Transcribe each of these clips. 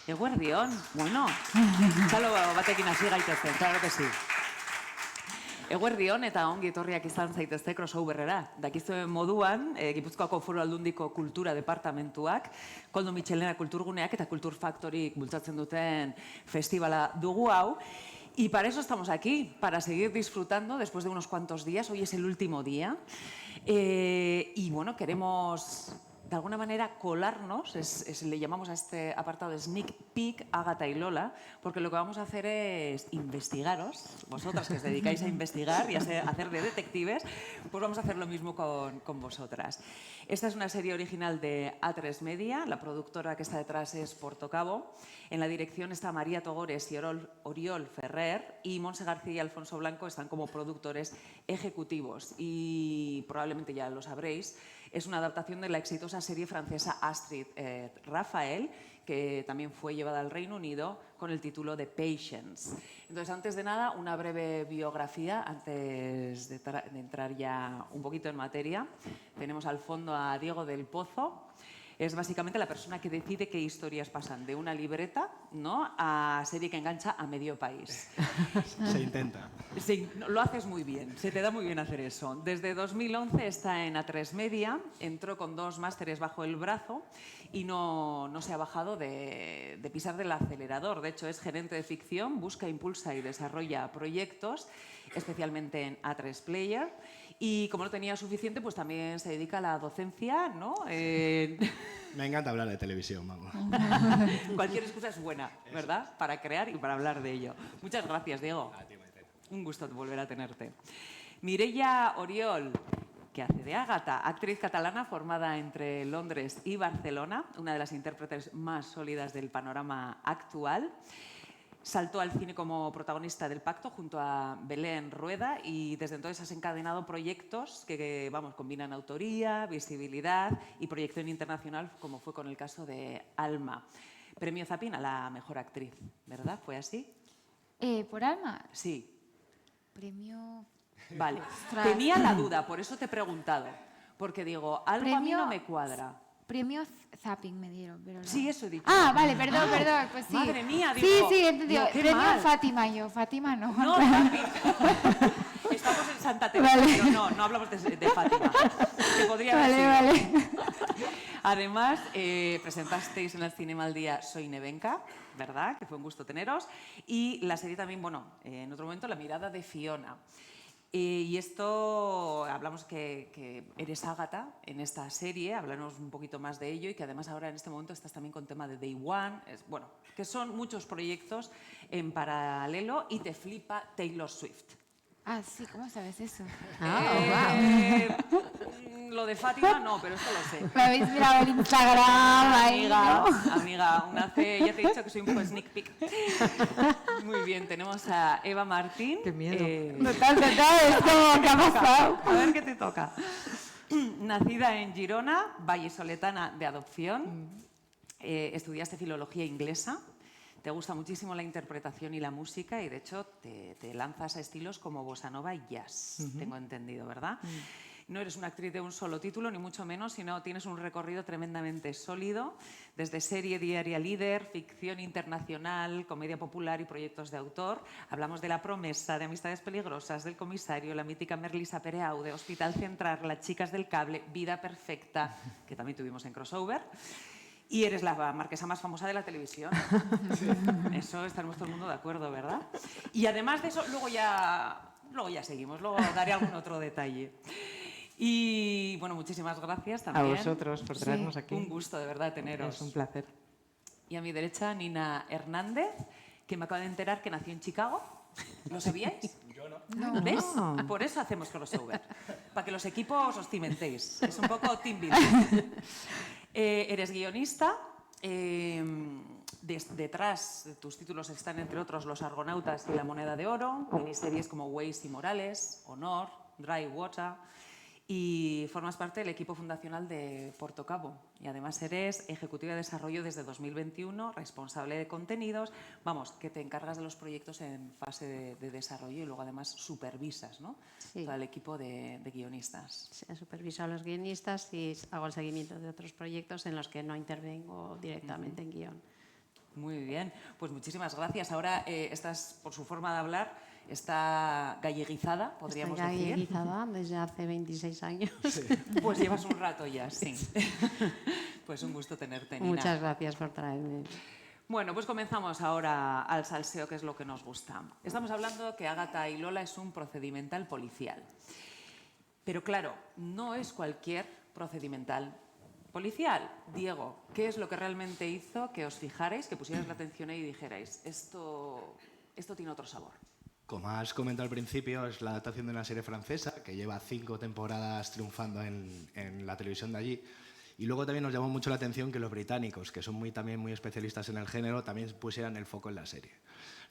Eguerdion, bueno, txalo batekin hasi gaitezen, claro que sí. Eguerdion eta ongi etorriak izan zaitezte crossoverrera. Dakizuen moduan, Gipuzkoako Foru Aldundiko Kultura Departamentuak, Koldo Mitxelena Kulturguneak eta Kultur Factoryk bultzatzen duten festivala dugu hau. Y para eso estamos aquí, para seguir disfrutando después de unos cuantos días. Hoy es el último día. Y bueno, queremos de alguna manera colarnos, le llamamos a este apartado de Sneak Peek, Ágata y Lola, porque lo que vamos a hacer es investigaros, vosotras que os dedicáis a investigar y a hacer de detectives, pues vamos a hacer lo mismo con vosotras. Esta es una serie original de A3 Media, la productora que está detrás es Portocabo, en la dirección está María Togores y Oriol Ferrer, y Montse García y Alfonso Blanco están como productores ejecutivos, y probablemente ya lo sabréis, es una adaptación de la exitosa serie francesa Astrid Raphael, que también fue llevada al Reino Unido con el título de Patience. Entonces, antes de nada, una breve biografía, antes de entrar ya un poquito en materia. Tenemos al fondo a Diego del Pozo. Es básicamente la persona que decide qué historias pasan de una libreta, ¿no?, a serie que engancha a medio país. Se intenta. Sí, lo haces muy bien, se te da muy bien hacer eso. Desde 2011 está en A3 Media, entró con 2 másteres bajo el brazo y no se ha bajado de pisar del acelerador. De hecho, es gerente de ficción, busca, impulsa y desarrolla proyectos, especialmente en A3 Player. Y como no tenía suficiente, pues también se dedica a la docencia, ¿no? Me encanta hablar de televisión, vamos. Cualquier excusa es buena, ¿verdad? Para crear y para hablar de ello. Muchas gracias, Diego. A ti, Maite. Un gusto volver a tenerte. Mireia Oriol, que hace de Ágata, actriz catalana formada entre Londres y Barcelona, una de las intérpretes más sólidas del panorama actual. Saltó al cine como protagonista del Pacto junto a Belén Rueda y desde entonces has encadenado proyectos que combinan autoría, visibilidad y proyección internacional, como fue con el caso de Alma. Premio Zapin a la mejor actriz, ¿verdad? ¿Fue así? ¿Por Alma? Sí. Premio... Vale. Ostras. Tenía la duda, por eso te he preguntado. Porque digo, algo a mí no me cuadra. Premio Zapping me dieron, pero no. Sí, eso he dicho. Ah, vale, perdón, pues sí. Madre mía, sí, digo, sí, he entendido. qué Premio mal. Fátima yo, Fátima no. No, Zapping. Estamos en Santa Teresa, Vale. pero no hablamos de Fátima. Que podría haber Vale, sido. vale. Además, presentasteis en el Cinema al Día Soy Nevenka, ¿verdad? Que fue un gusto teneros. Y la serie también, en otro momento, La mirada de Fiona. Y esto, hablamos que eres Ágata en esta serie, háblanos un poquito más de ello y que además ahora en este momento estás también con tema de Day One, que son muchos proyectos en paralelo y te flipa Taylor Swift. Ah, sí, ¿cómo sabes eso? Lo de Fátima no, pero esto lo sé. Me habéis mirado el Instagram ahí, ¿no? Amiga, ya te he dicho que soy un poco sneak peek. Muy bien, tenemos a Eva Martín. Qué miedo. Total, es como, ¿qué ha pasado? A ver qué te toca. Nacida en Girona, vallisoletana de adopción, estudiaste filología inglesa, te gusta muchísimo la interpretación y la música y de hecho te lanzas a estilos como bossa nova y jazz, tengo entendido, ¿verdad? No eres una actriz de un solo título, ni mucho menos, sino tienes un recorrido tremendamente sólido, desde serie diaria líder, ficción internacional, comedia popular y proyectos de autor. Hablamos de La promesa, de Amistades peligrosas, del Comisario, la mítica Merlisa Pereau, de Hospital Central, Las chicas del cable, Vida perfecta, que también tuvimos en crossover. Y eres la marquesa más famosa de la televisión. Sí. Eso estaremos todo el mundo de acuerdo, ¿verdad? Y además de eso, luego ya seguimos, luego daré algún otro detalle. Y bueno, muchísimas gracias también. A vosotros por traernos aquí. Un gusto, de verdad, teneros. Es un placer. Y a mi derecha, Nina Hernández, que me acabo de enterar que nació en Chicago. ¿Lo sabíais? Yo no. No. ¿Ves? Por eso hacemos crossover. Para que los equipos os cimentéis. Es un poco team building. Eres guionista. Detrás de tus títulos están, entre otros, Los Argonautas y La moneda de oro, miniseries como Weiss y Morales, Honor, Dry Water, y formas parte del equipo fundacional de Portocabo. Y además eres ejecutiva de desarrollo desde 2021, responsable de contenidos, que te encargas de los proyectos en fase de desarrollo y luego además supervisas, ¿no? Sí. Todo el equipo de guionistas. Sí, superviso a los guionistas y hago el seguimiento de otros proyectos en los que no intervengo directamente en guión. Muy bien, pues muchísimas gracias. Ahora estás, por su forma de hablar, está galleguizada, podríamos Estoy decir. galleguizada desde hace 26 años. Pues llevas un rato ya, sí. Pues un gusto tenerte, Nina. Muchas gracias por traerme. Bueno, pues comenzamos ahora al salseo, que es lo que nos gusta. Estamos hablando que Ágata y Lola es un procedimental policial. Pero claro, no es cualquier procedimental policial. Diego, ¿qué es lo que realmente hizo que os fijarais, que pusierais la atención ahí y dijerais, esto tiene otro sabor? Como has comentado al principio, es la adaptación de una serie francesa que lleva 5 temporadas triunfando en la televisión de allí. Y luego también nos llamó mucho la atención que los británicos, que son también muy especialistas en el género, también pusieran el foco en la serie.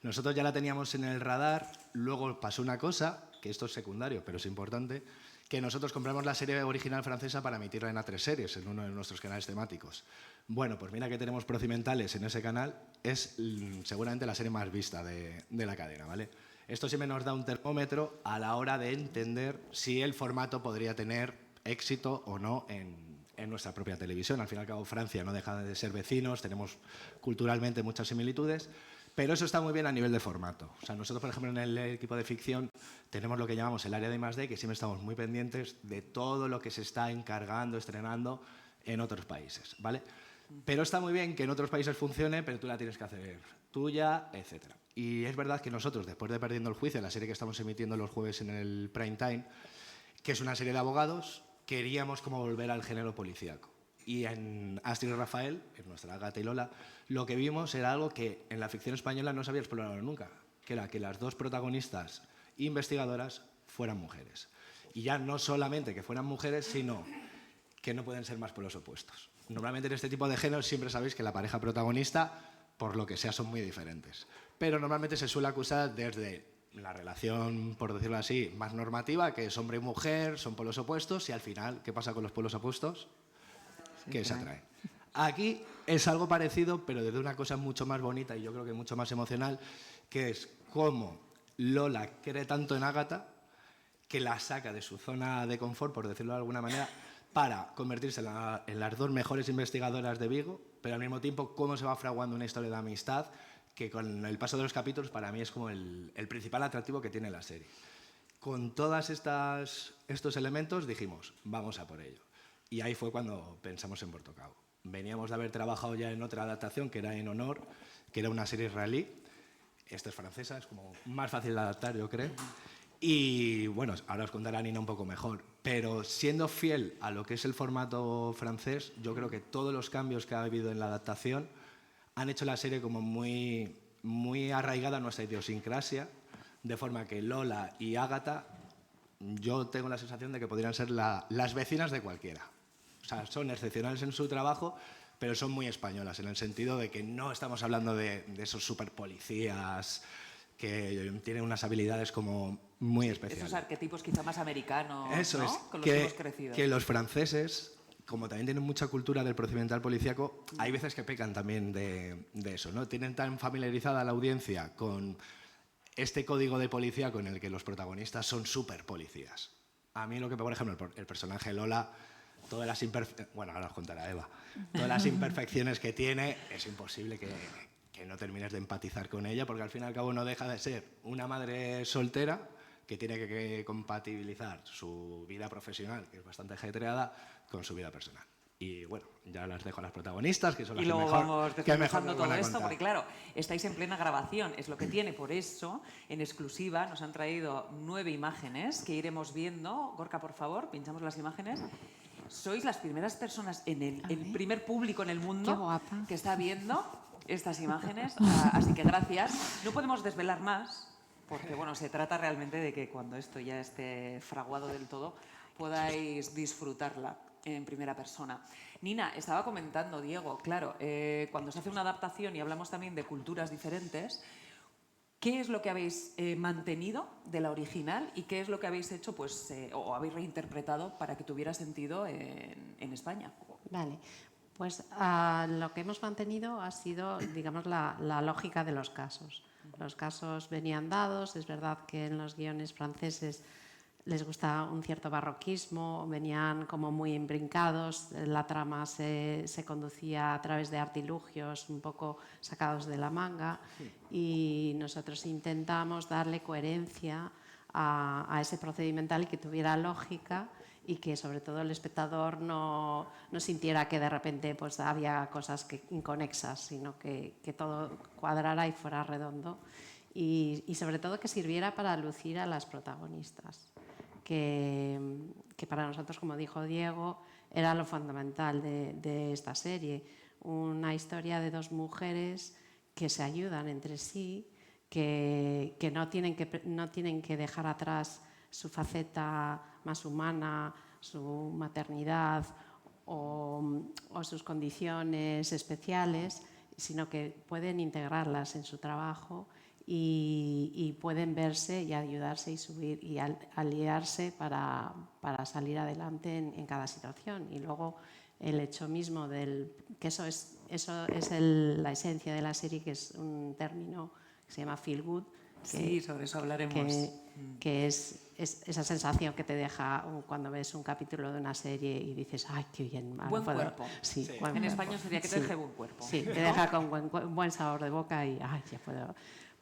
Nosotros ya la teníamos en el radar, luego pasó una cosa, que esto es secundario, pero es importante, que nosotros compramos la serie original francesa para emitirla en A3 Series, en uno de nuestros canales temáticos. Bueno, pues mira que tenemos procedimentales en ese canal, es seguramente la serie más vista de la cadena, ¿vale? Esto siempre nos da un termómetro a la hora de entender si el formato podría tener éxito o no en nuestra propia televisión. Al fin y al cabo, Francia no deja de ser vecinos, tenemos culturalmente muchas similitudes, pero eso está muy bien a nivel de formato. O sea, nosotros, por ejemplo, en el equipo de ficción tenemos lo que llamamos el área de I+D, que siempre estamos muy pendientes de todo lo que se está encargando, estrenando en otros países, ¿vale? Pero está muy bien que en otros países funcione, pero tú la tienes que hacer tuya, etc. Y es verdad que nosotros, después de Perdiendo el Juicio, la serie que estamos emitiendo los jueves en el prime time, que es una serie de abogados, queríamos como volver al género policíaco. Y en Astrid y Rafael, en nuestra Ágata y Lola, lo que vimos era algo que en la ficción española no se había explorado nunca, que era que las dos protagonistas investigadoras fueran mujeres. Y ya no solamente que fueran mujeres, sino que no pueden ser más por los opuestos. Normalmente en este tipo de géneros siempre sabéis que la pareja protagonista, por lo que sea, son muy diferentes. Pero normalmente se suele acusar desde la relación, por decirlo así, más normativa, que es hombre y mujer, son polos opuestos, y al final, ¿qué pasa con los polos opuestos? Que se atraen. Aquí es algo parecido, pero desde una cosa mucho más bonita y yo creo que mucho más emocional, que es cómo Lola cree tanto en Ágata que la saca de su zona de confort, por decirlo de alguna manera, para convertirse en las dos mejores investigadoras de Vigo, pero al mismo tiempo cómo se va fraguando una historia de amistad que con el paso de los capítulos para mí es como el principal atractivo que tiene la serie. Con todos estos elementos dijimos, vamos a por ello. Y ahí fue cuando pensamos en Portocabo. Veníamos de haber trabajado ya en otra adaptación, que era En Honor, que era una serie israelí. Esta es francesa, es como más fácil de adaptar, yo creo. Y bueno, ahora os contará Nina un poco mejor. Pero siendo fiel a lo que es el formato francés, yo creo que todos los cambios que ha habido en la adaptación han hecho la serie como muy, muy arraigada a nuestra idiosincrasia, de forma que Lola y Ágata, yo tengo la sensación de que podrían ser las vecinas de cualquiera. O sea, son excepcionales en su trabajo, pero son muy españolas, en el sentido de que no estamos hablando de esos superpolicías que tienen unas habilidades como muy especiales. Esos arquetipos quizá más americanos, Eso ¿no? es, Con los que hemos crecido. que los franceses, como también tienen mucha cultura del procedimental policíaco, hay veces que pecan también de eso, ¿no? Tienen tan familiarizada la audiencia con este código de policía con el que los protagonistas son súper policías. A mí lo que, por ejemplo, el personaje Lola, todas las imperfecciones, bueno, ahora os contará Eva, todas las imperfecciones que tiene, es imposible que no termines de empatizar con ella, porque al fin y al cabo no deja de ser una madre soltera que tiene que compatibilizar su vida profesional, que es bastante ajetreada, con su vida personal. Y bueno, ya las dejo a las protagonistas, que son las y luego que mejor, vamos que mejor desmenuzando nos van todo a esto, contar. porque claro, estáis en plena grabación, es lo que tiene. Por eso, en exclusiva, nos han traído 9 imágenes que iremos viendo. Gorka, por favor, pinchamos las imágenes. Sois las primeras personas en el primer público en el Qué mundo guapa. que está viendo estas imágenes, así que gracias. No podemos desvelar más, porque bueno, se trata realmente de que cuando esto ya esté fraguado del todo, podáis disfrutarla en primera persona. Nina, estaba comentando, Diego, claro, cuando se hace una adaptación y hablamos también de culturas diferentes, ¿qué es lo que habéis mantenido de la original y qué es lo que habéis hecho, pues, o habéis reinterpretado para que tuviera sentido en España? Vale, pues lo que hemos mantenido ha sido, digamos, la lógica de los casos. Los casos venían dados, es verdad que en los guiones franceses les gusta un cierto barroquismo, venían como muy embrincados, la trama se conducía a través de artilugios un poco sacados de la manga y nosotros intentamos darle coherencia a ese procedimental y que tuviera lógica y que sobre todo el espectador no sintiera que de repente pues, había cosas inconexas, sino que todo cuadrara y fuera redondo y sobre todo que sirviera para lucir a las protagonistas. Que para nosotros, como dijo Diego, era lo fundamental de esta serie. Una historia de dos mujeres que se ayudan entre sí, que no tienen que dejar atrás su faceta más humana, su maternidad o sus condiciones especiales, sino que pueden integrarlas en su trabajo y pueden verse y ayudarse y subir y aliarse para salir adelante en cada situación. Y luego el hecho mismo que eso es la esencia de la serie, que es un término que se llama feel good. Sí, sobre eso hablaremos. Que es esa sensación que te deja cuando ves un capítulo de una serie y dices, ¡ay, qué bien! Buen cuerpo. Sí, sí. Buen en cuerpo. español sería que te deje buen cuerpo. Sí, te deja con buen sabor de boca y ¡ay, ya puedo!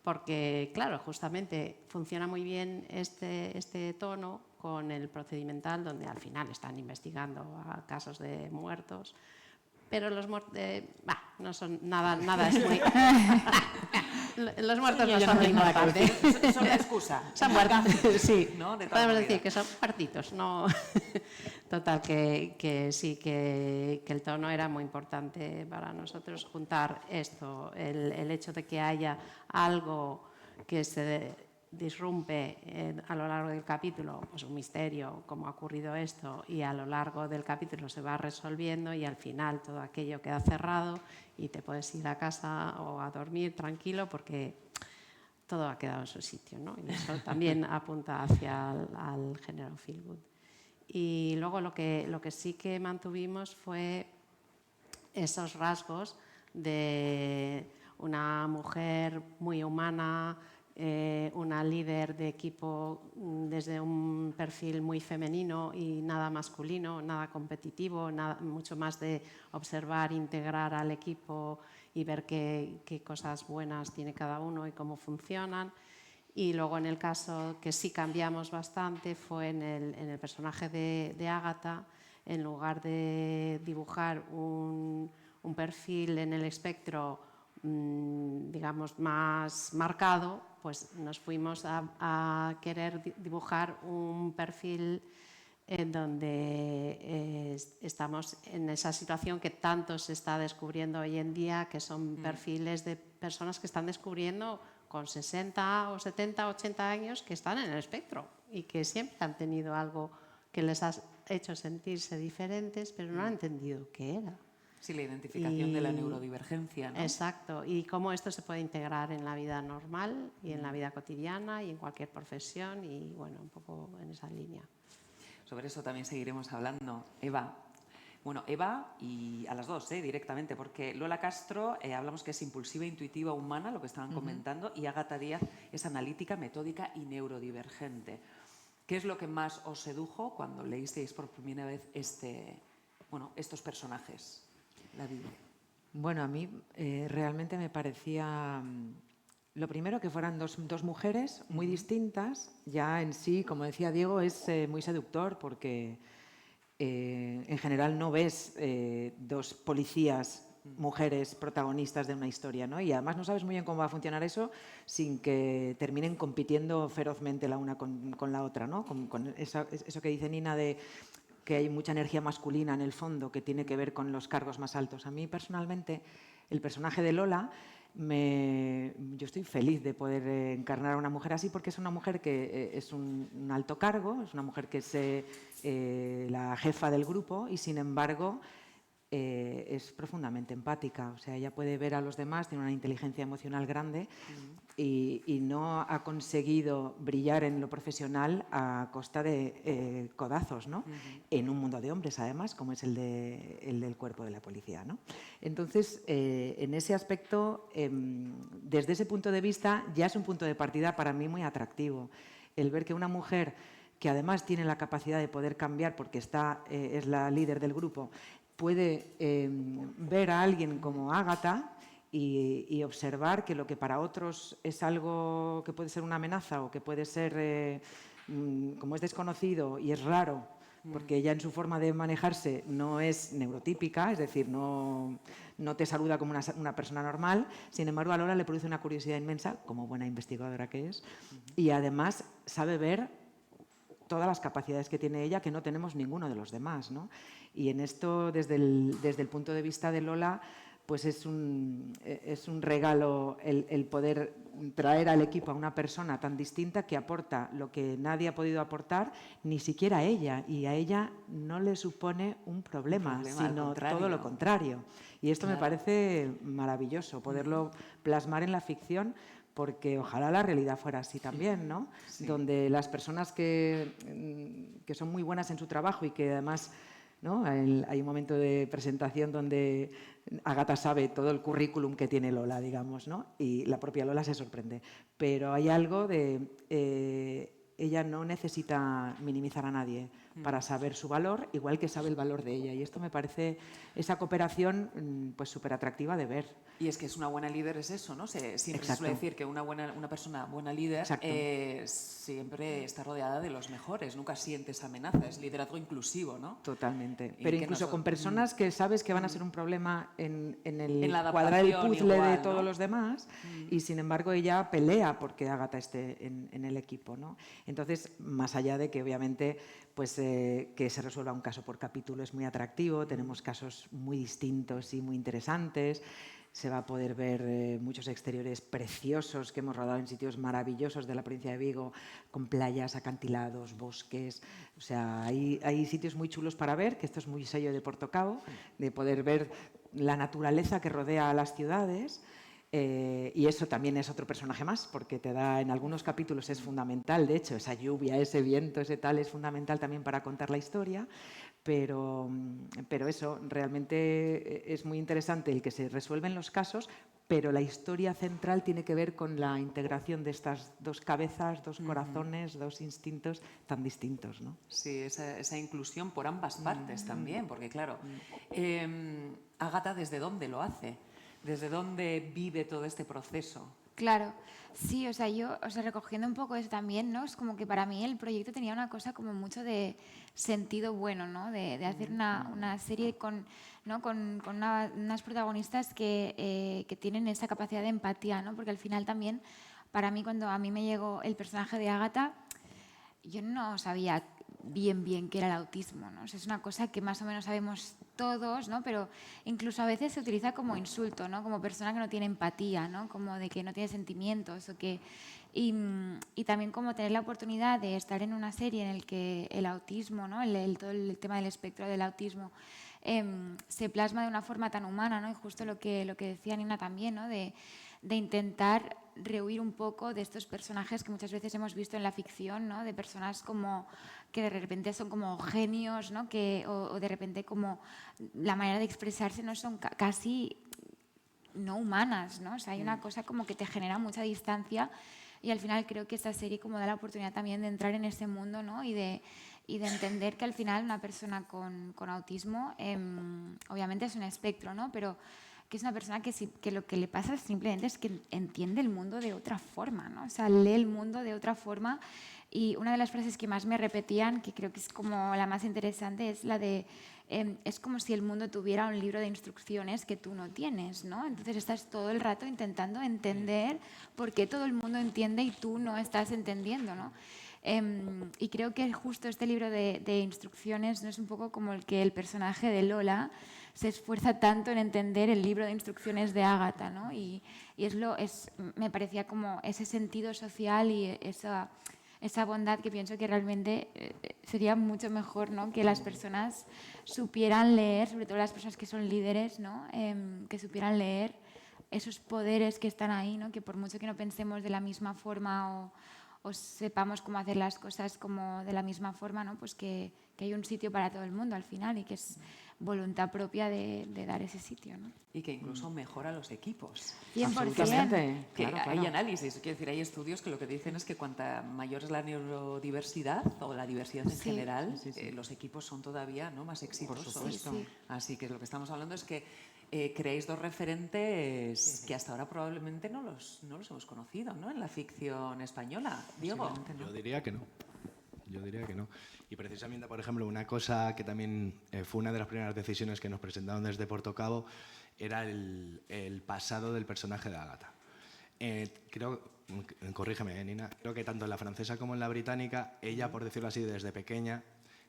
Porque, claro, justamente funciona muy bien este tono con el procedimental, donde al final están investigando a casos de muertos, pero los muertos no son nada es muy... Los muertos no son lo importante. Son la excusa. Son muertos, sí. ¿No? De Podemos vida. decir que son partitos, ¿no? Total, que sí, que el tono era muy importante para nosotros, juntar esto, el hecho de que haya algo que se disrumpe a lo largo del capítulo, pues un misterio, cómo ha ocurrido esto, y a lo largo del capítulo se va resolviendo y al final todo aquello queda cerrado y te puedes ir a casa o a dormir tranquilo porque todo ha quedado en su sitio, ¿no? Y eso también apunta hacia al género feel good. Y luego lo que sí que mantuvimos fue esos rasgos de una mujer muy humana, una líder de equipo desde un perfil muy femenino y nada masculino, nada competitivo, mucho más de observar, integrar al equipo y ver qué cosas buenas tiene cada uno y cómo funcionan. Y luego en el caso que sí cambiamos bastante fue en el personaje de Ágata, en lugar de dibujar un perfil en el espectro digamos más marcado, pues nos fuimos a querer dibujar un perfil en donde estamos en esa situación que tanto se está descubriendo hoy en día, que son perfiles de personas que están descubriendo con 60 o 70, 80 años que están en el espectro y que siempre han tenido algo que les ha hecho sentirse diferentes, pero no han entendido qué era. Sí, la identificación de la neurodivergencia, ¿no? Exacto, y cómo esto se puede integrar en la vida normal y en la vida cotidiana y en cualquier profesión y, bueno, un poco en esa línea. Sobre eso también seguiremos hablando. Eva. Bueno, Eva y a las dos, directamente, porque Lola Castro hablamos que es impulsiva, intuitiva, humana, lo que estaban comentando, y Ágata Díaz es analítica, metódica y neurodivergente. ¿Qué es lo que más os sedujo cuando leísteis por primera vez estos personajes? David. Bueno, a mí realmente me parecía lo primero que fueran dos mujeres muy distintas. Ya en sí, como decía Diego, es muy seductor porque en general no ves dos policías mujeres protagonistas de una historia, ¿no? Y además no sabes muy bien cómo va a funcionar eso sin que terminen compitiendo ferozmente la una con la otra, ¿no? Con eso que dice Nina de que hay mucha energía masculina en el fondo que tiene que ver con los cargos más altos. A mí personalmente el personaje de Lola, yo estoy feliz de poder encarnar a una mujer así porque es una mujer que es un alto cargo, es una mujer que es la jefa del grupo y sin embargo es profundamente empática. O sea, ella puede ver a los demás, tiene una inteligencia emocional grande y no ha conseguido brillar en lo profesional a costa de codazos, ¿no? En un mundo de hombres, además, como es el del cuerpo de la policía, ¿no? Entonces, en ese aspecto, desde ese punto de vista, ya es un punto de partida para mí muy atractivo. El ver que una mujer que además tiene la capacidad de poder cambiar porque es la líder del grupo, puede ver a alguien como Ágata y observar que lo que para otros es algo que puede ser una amenaza o que puede ser, como es desconocido y es raro, porque ella en su forma de manejarse no es neurotípica, es decir, no te saluda como una persona normal. Sin embargo, a Lola le produce una curiosidad inmensa, como buena investigadora que es, y además sabe ver todas las capacidades que tiene ella que no tenemos ninguno de los demás, ¿no? Y en esto, desde el punto de vista de Lola, pues es un regalo el poder traer al equipo a una persona tan distinta que aporta lo que nadie ha podido aportar, ni siquiera ella, y a ella no le supone un problema, sino todo lo contrario. Y esto me parece maravilloso, poderlo plasmar en la ficción, porque ojalá la realidad fuera así también, ¿no? Sí. Donde las personas que son muy buenas en su trabajo y que además, ¿no? Hay un momento de presentación donde Ágata sabe todo el currículum que tiene Lola, digamos, ¿no? Y la propia Lola se sorprende. Pero hay algo de... ella no necesita minimizar a nadie para saber su valor, igual que sabe el valor de ella. Y esto me parece esa cooperación pues súper atractiva de ver. Y es que es una buena líder, es eso, ¿no? Siempre se suele decir que una persona buena líder siempre está rodeada de los mejores, nunca siente esa amenaza, es liderazgo inclusivo, ¿no? Totalmente. Pero incluso con personas que sabes que van a ser un problema en el cuadrar el puzzle igual, de todos los demás, y sin embargo ella pelea porque Ágata esté en el equipo, ¿no? Entonces, más allá de que obviamente pues, que se resuelva un caso por capítulo es muy atractivo, tenemos casos muy distintos y muy interesantes. Se va a poder ver muchos exteriores preciosos que hemos rodado en sitios maravillosos de la provincia de Vigo, con playas, acantilados, bosques. O sea, hay sitios muy chulos para ver, que esto es muy sello de Portocabo, de poder ver la naturaleza que rodea a las ciudades. Y eso también es otro personaje más, porque te da, en algunos capítulos es fundamental, de hecho, esa lluvia, ese viento, ese tal, es fundamental también para contar la historia. Pero eso, realmente es muy interesante el que se resuelven los casos, pero la historia central tiene que ver con la integración de estas dos cabezas, dos corazones, dos instintos tan distintos, ¿no? Sí, esa inclusión por ambas partes también, porque claro, Ágata, ¿desde dónde lo hace? ¿Desde dónde vive todo este proceso? Claro, sí, o sea, recogiendo un poco eso también, ¿no? Es como que para mí el proyecto tenía una cosa como mucho de sentido bueno, ¿no? De hacer una serie con unas protagonistas que tienen esa capacidad de empatía, ¿no? Porque al final también, para mí, cuando a mí me llegó el personaje de Ágata, yo no sabía bien qué era el autismo, ¿no? O sea, es una cosa que más o menos sabemos todos, ¿no? Pero incluso a veces se utiliza como insulto, ¿no? Como persona que no tiene empatía, ¿no? Como de que no tiene sentimientos o que... Y también como tener la oportunidad de estar en una serie en el que el autismo, ¿no? Todo el tema del espectro del autismo se plasma de una forma tan humana, ¿no? Y justo lo que decía Nina también, ¿no? De intentar rehuir un poco de estos personajes que muchas veces hemos visto en la ficción, ¿no? De personas como que de repente son como genios, ¿no? O de repente como la manera de expresarse no son casi no humanas, ¿no? O sea, hay una cosa como que te genera mucha distancia y al final creo que esta serie como da la oportunidad también de entrar en ese mundo, ¿no? Y de entender que al final una persona con autismo obviamente es un espectro, ¿no? Pero que es una persona que lo que le pasa simplemente es que entiende el mundo de otra forma, ¿no? O sea, lee el mundo de otra forma. Y una de las frases que más me repetían, que creo que es como la más interesante, es la de es como si el mundo tuviera un libro de instrucciones que tú no tienes, ¿no? Entonces estás todo el rato intentando entender por qué todo el mundo entiende y tú no estás entendiendo, ¿no? Y creo que justo este libro de instrucciones no es un poco como el que el personaje de Lola se esfuerza tanto en entender el libro de instrucciones de Ágata, ¿no? Y me parecía como ese sentido social y esa bondad que pienso que realmente sería mucho mejor, ¿no? Que las personas supieran leer, sobre todo las personas que son líderes, ¿no? Que supieran leer esos poderes que están ahí, ¿no? Que por mucho que no pensemos de la misma forma o sepamos cómo hacer las cosas como de la misma forma, ¿no? Pues que hay un sitio para todo el mundo al final y que es voluntad propia de dar ese sitio, ¿no? Y que incluso mejora los equipos. 100%. Absolutamente. Que Claro, hay claro. análisis, quiero decir, hay estudios que lo que dicen es que cuanta mayor es la neurodiversidad o la diversidad en Sí. general, Sí, sí, sí. los equipos son todavía, ¿no?, más exitosos. supuesto. Sí, sí. Así que lo que estamos hablando es que creéis dos referentes que hasta ahora probablemente no los hemos conocido, ¿no?, en la ficción española. Diego. Yo diría que no. Yo diría que no. Y precisamente, por ejemplo, una cosa que también fue una de las primeras decisiones que nos presentaron desde Portocabo era el pasado del personaje de Ágata. Creo, corrígeme, Nina, creo que tanto en la francesa como en la británica, ella, por decirlo así, desde pequeña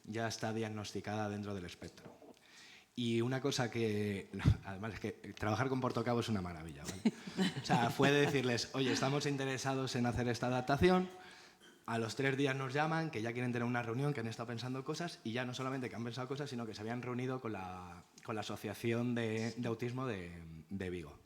ya está diagnosticada dentro del espectro. Y una cosa que, además, es que trabajar con Portocabo es una maravilla, ¿vale? O sea, fue decirles, oye, estamos interesados en hacer esta adaptación. A los 3 días nos llaman, que ya quieren tener una reunión, que han estado pensando cosas, y ya no solamente que han pensado cosas, sino que se habían reunido con la Asociación de Autismo de Vigo.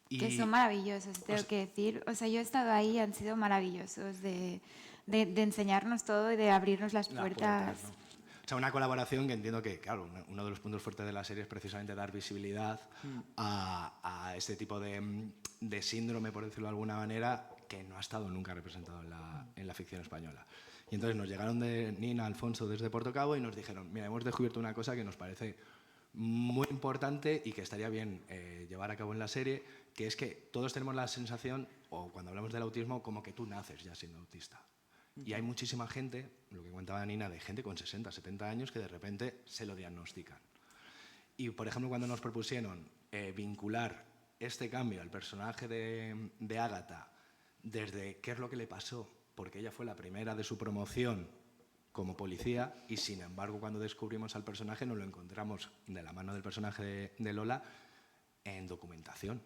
Que son maravillosos, tengo que decir. O sea, yo he estado ahí y han sido maravillosos de enseñarnos todo y de abrirnos las puertas. ¿no? O sea, una colaboración que entiendo que, claro, uno de los puntos fuertes de la serie es precisamente dar visibilidad a este tipo de síndrome, por decirlo de alguna manera, que no ha estado nunca representado en la ficción española. Y entonces nos llegaron de Nina, Alfonso, desde Portocabo y nos dijeron, mira, hemos descubierto una cosa que nos parece muy importante y que estaría bien llevar a cabo en la serie, que es que todos tenemos la sensación, o cuando hablamos del autismo, como que tú naces ya siendo autista. Y hay muchísima gente, lo que comentaba Nina, de gente con 60, 70 años que de repente se lo diagnostican. Y, por ejemplo, cuando nos propusieron vincular este cambio al personaje de Ágata desde qué es lo que le pasó, porque ella fue la primera de su promoción como policía y, sin embargo, cuando descubrimos al personaje nos lo encontramos de la mano del personaje de Lola en documentación.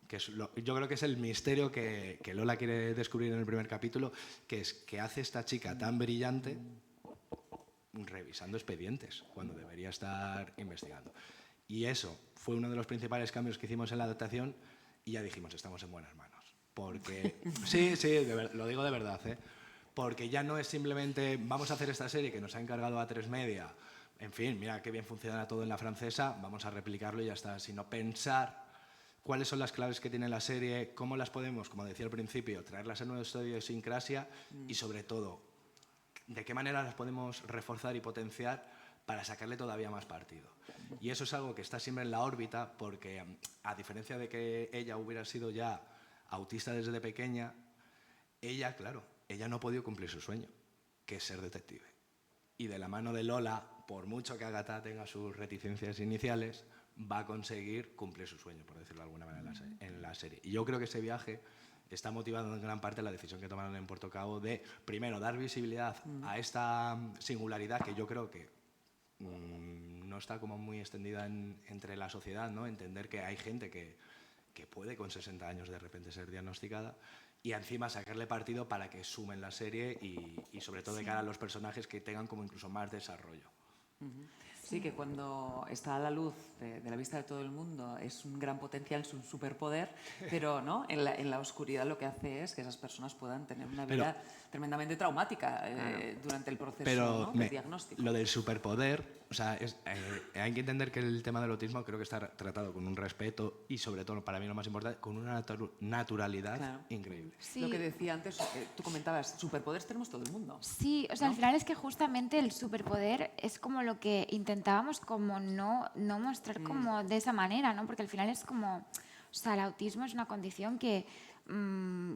Que es yo creo que es el misterio que Lola quiere descubrir en el primer capítulo, que es qué hace esta chica tan brillante revisando expedientes cuando debería estar investigando. Y eso fue uno de los principales cambios que hicimos en la adaptación y ya dijimos, estamos en buenas manos. Porque, sí, lo digo de verdad, porque ya no es simplemente vamos a hacer esta serie que nos ha encargado A3 Media, en fin, mira qué bien funciona todo en la francesa, vamos a replicarlo y ya está, sino pensar cuáles son las claves que tiene la serie, cómo las podemos, como decía al principio, traerlas a nuestra idiosincrasia y, sobre todo, de qué manera las podemos reforzar y potenciar para sacarle todavía más partido. Y eso es algo que está siempre en la órbita porque, a diferencia de que ella hubiera sido ya autista desde pequeña, ella, claro, ella no ha podido cumplir su sueño, que es ser detective. Y de la mano de Lola, por mucho que Ágata tenga sus reticencias iniciales, va a conseguir cumplir su sueño, por decirlo de alguna manera, en la serie. Y yo creo que ese viaje está motivado en gran parte la decisión que tomaron en Portocabo de, primero, dar visibilidad a esta singularidad que yo creo que no está como muy extendida entre la sociedad, ¿no? Entender que hay gente que puede con 60 años de repente ser diagnosticada y encima sacarle partido para que sumen la serie y sobre todo de cara a los personajes que tengan como incluso más desarrollo. Sí, que cuando está a la luz de la vista de todo el mundo es un gran potencial, es un superpoder, pero ¿no? en la oscuridad lo que hace es que esas personas puedan tener una vida tremendamente traumática durante el proceso, ¿no?, del diagnóstico. Lo del superpoder, o sea, hay que entender que el tema del autismo creo que está tratado con un respeto y, sobre todo, para mí lo más importante, con una naturalidad increíble. Sí. Lo que decía antes, tú comentabas, superpoderes tenemos todo el mundo. Sí, o sea, ¿no? al final es que justamente el superpoder es como lo que intentábamos como no mostrar como de esa manera, ¿no? Porque al final es como, o sea, el autismo es una condición que,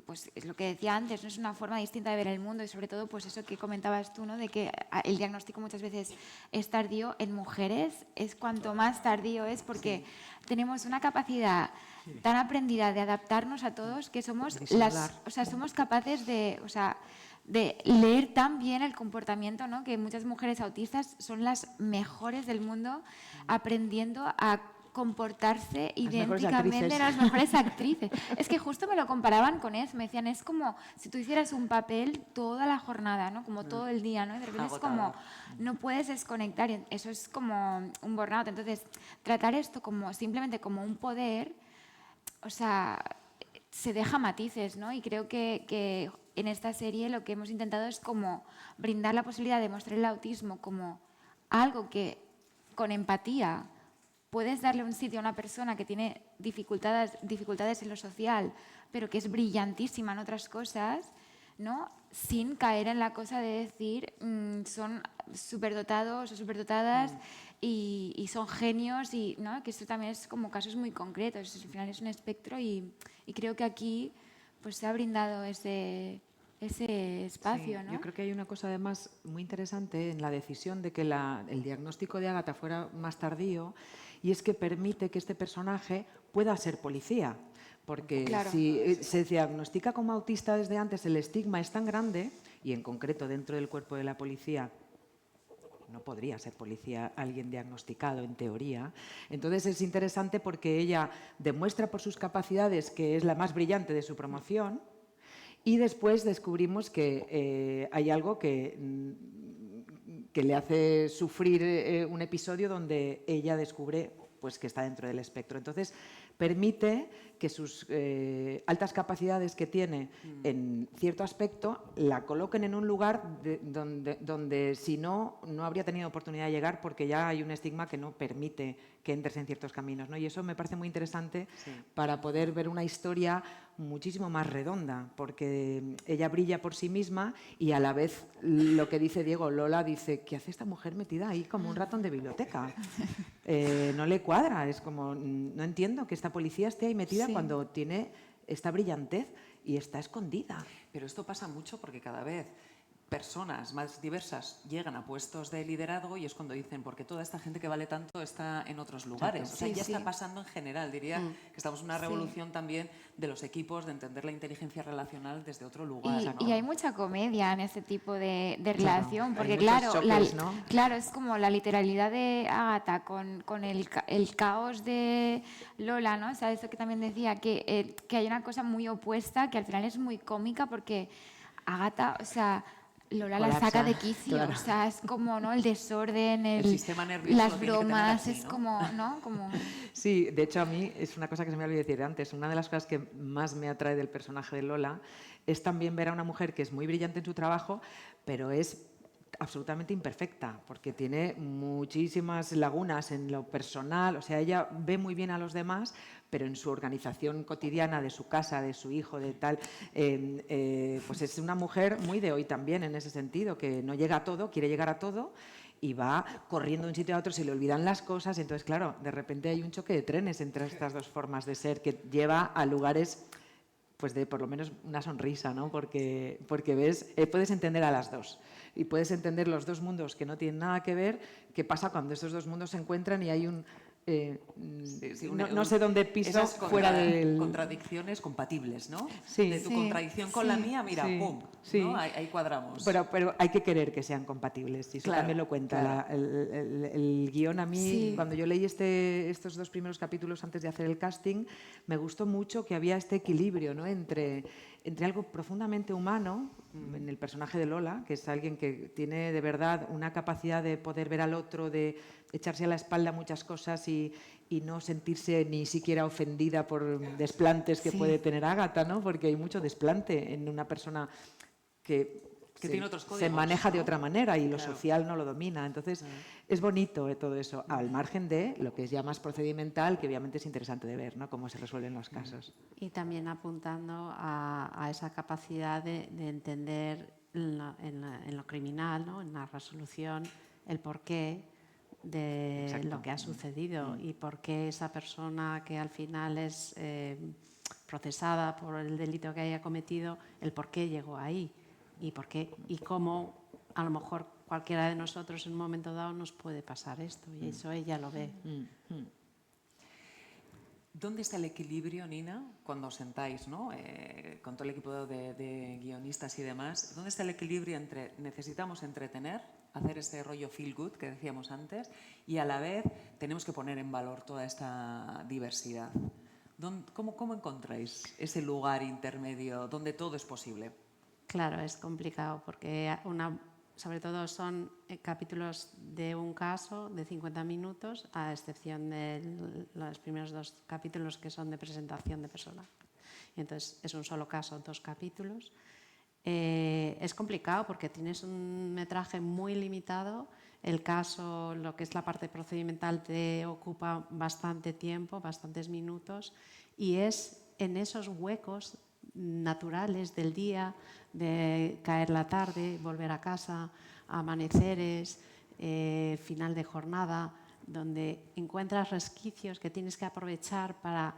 pues es lo que decía antes, no es una forma distinta de ver el mundo y sobre todo pues eso que comentabas tú, ¿no? De que el diagnóstico muchas veces es tardío, en mujeres es cuanto más tardío es porque tenemos una capacidad tan aprendida de adaptarnos a todos que somos somos capaces de leer tan bien el comportamiento, ¿no? Que muchas mujeres autistas son las mejores del mundo aprendiendo a comportarse idénticamente las mejores actrices. Es que justo me lo comparaban con eso, me decían, es como si tú hicieras un papel toda la jornada, ¿no? Como todo el día, ¿no? Y de repente es como, no puedes desconectar, y eso es como un burnout. Entonces, tratar esto como simplemente como un poder, o sea, se deja matices, ¿no? Y creo que en esta serie lo que hemos intentado es como brindar la posibilidad de mostrar el autismo como algo que con empatía puedes darle un sitio a una persona que tiene dificultades en lo social, pero que es brillantísima en otras cosas, ¿no? Sin caer en la cosa de decir son superdotados o superdotadas y son genios, y, ¿no? Que esto también es como casos muy concretos, al final es un espectro y creo que aquí pues, se ha brindado ese espacio. Sí, ¿no? yo creo que hay una cosa además muy interesante en la decisión de que el diagnóstico de Ágata fuera más tardío, y es que permite que este personaje pueda ser policía. Porque Claro. si se diagnostica como autista desde antes, el estigma es tan grande, y en concreto dentro del cuerpo de la policía no podría ser policía alguien diagnosticado en teoría. Entonces es interesante porque ella demuestra por sus capacidades que es la más brillante de su promoción, y después descubrimos que hay algo que le hace sufrir un episodio donde ella descubre pues, que está dentro del espectro. Entonces, permite que sus altas capacidades que tiene en cierto aspecto la coloquen en un lugar donde si no habría tenido oportunidad de llegar, porque ya hay un estigma que no permite que entres en ciertos caminos, ¿no? Y eso me parece muy interesante para poder ver una historia muchísimo más redonda, porque ella brilla por sí misma y a la vez lo que dice Diego, Lola dice, ¿qué hace esta mujer metida ahí como un ratón de biblioteca? No le cuadra, es como, no entiendo que esta policía esté ahí metida cuando tiene esta brillantez y está escondida. Pero esto pasa mucho porque cada vez personas más diversas llegan a puestos de liderazgo y es cuando dicen, porque toda esta gente que vale tanto está en otros lugares. Exacto. O sea, Sí, ya sí. está pasando en general. Diría que estamos en una revolución también de los equipos, de entender la inteligencia relacional desde otro lugar. Y hay mucha comedia en este tipo de relación, hay porque muchos claro, choques, ¿no? claro, es como la literalidad de Ágata con el caos de Lola, ¿no? O sea, eso que también decía, que hay una cosa muy opuesta, que al final es muy cómica, porque Ágata, o sea, Lola la Colapsa, saca de quicio, claro. o sea, es como, ¿no? El desorden, El sistema nervioso lo las tiene que tener bromas, así, es ¿no? como, ¿no? Como... Sí, de hecho a mí es una cosa que se me olvidó decir antes. Una de las cosas que más me atrae del personaje de Lola es también ver a una mujer que es muy brillante en su trabajo, pero es absolutamente imperfecta, porque tiene muchísimas lagunas en lo personal. O sea, ella ve muy bien a los demás, pero en su organización cotidiana de su casa, de su hijo, de tal, pues es una mujer muy de hoy también en ese sentido, que no llega a todo, quiere llegar a todo, y va corriendo de un sitio a otro, se le olvidan las cosas. Entonces, claro, de repente hay un choque de trenes entre estas dos formas de ser que lleva a lugares pues de por lo menos una sonrisa, ¿no? Porque ves, puedes entender a las dos y puedes entender los dos mundos que no tienen nada que ver, qué pasa cuando esos dos mundos se encuentran y hay un... no sé dónde piso esas fuera del... contradicciones compatibles, ¿no? Sí. De tu Sí, contradicción con la mía, mira, sí, pum, sí. ¿no? Ahí cuadramos. Pero hay que querer que sean compatibles, y eso Claro, también lo cuenta. claro. El guión a mí, Sí. cuando yo leí estos dos primeros capítulos antes de hacer el casting, me gustó mucho que había este equilibrio, ¿no? entre algo profundamente humano, en el personaje de Lola, que es alguien que tiene de verdad una capacidad de poder ver al otro, de echarse a la espalda muchas cosas y no sentirse ni siquiera ofendida por desplantes que puede tener Ágata, ¿no? Porque hay mucho desplante en una persona que tiene otros se códigos, maneja ¿no? de otra manera y lo Claro. social no lo domina. Entonces, es bonito todo eso, al margen de lo que es ya más procedimental, que obviamente es interesante de ver, ¿no? Cómo se resuelven los casos. Y también apuntando a esa capacidad de entender en lo criminal, ¿no? En la resolución, el porqué de Exacto. lo que ha sucedido y por qué esa persona que al final es procesada por el delito que haya cometido, el por qué llegó ahí y cómo a lo mejor cualquiera de nosotros en un momento dado nos puede pasar esto, y eso ella lo ve. ¿Dónde está el equilibrio, Nina, cuando os sentáis, ¿no? Con todo el equipo de guionistas y demás? ¿Dónde está el equilibrio entre necesitamos entretener, hacer ese rollo feel good que decíamos antes, y a la vez tenemos que poner en valor toda esta diversidad? ¿Cómo encontráis ese lugar intermedio donde todo es posible? Claro, es complicado porque sobre todo son capítulos de un caso de 50 minutos, a excepción de los primeros 2 capítulos que son de presentación de personaje. Entonces es un solo caso, 2 capítulos. Es complicado porque tienes un metraje muy limitado. El caso, lo que es la parte procedimental, te ocupa bastante tiempo, bastantes minutos, y es en esos huecos naturales del día, de caer la tarde, volver a casa, amaneceres, final de jornada, donde encuentras resquicios que tienes que aprovechar para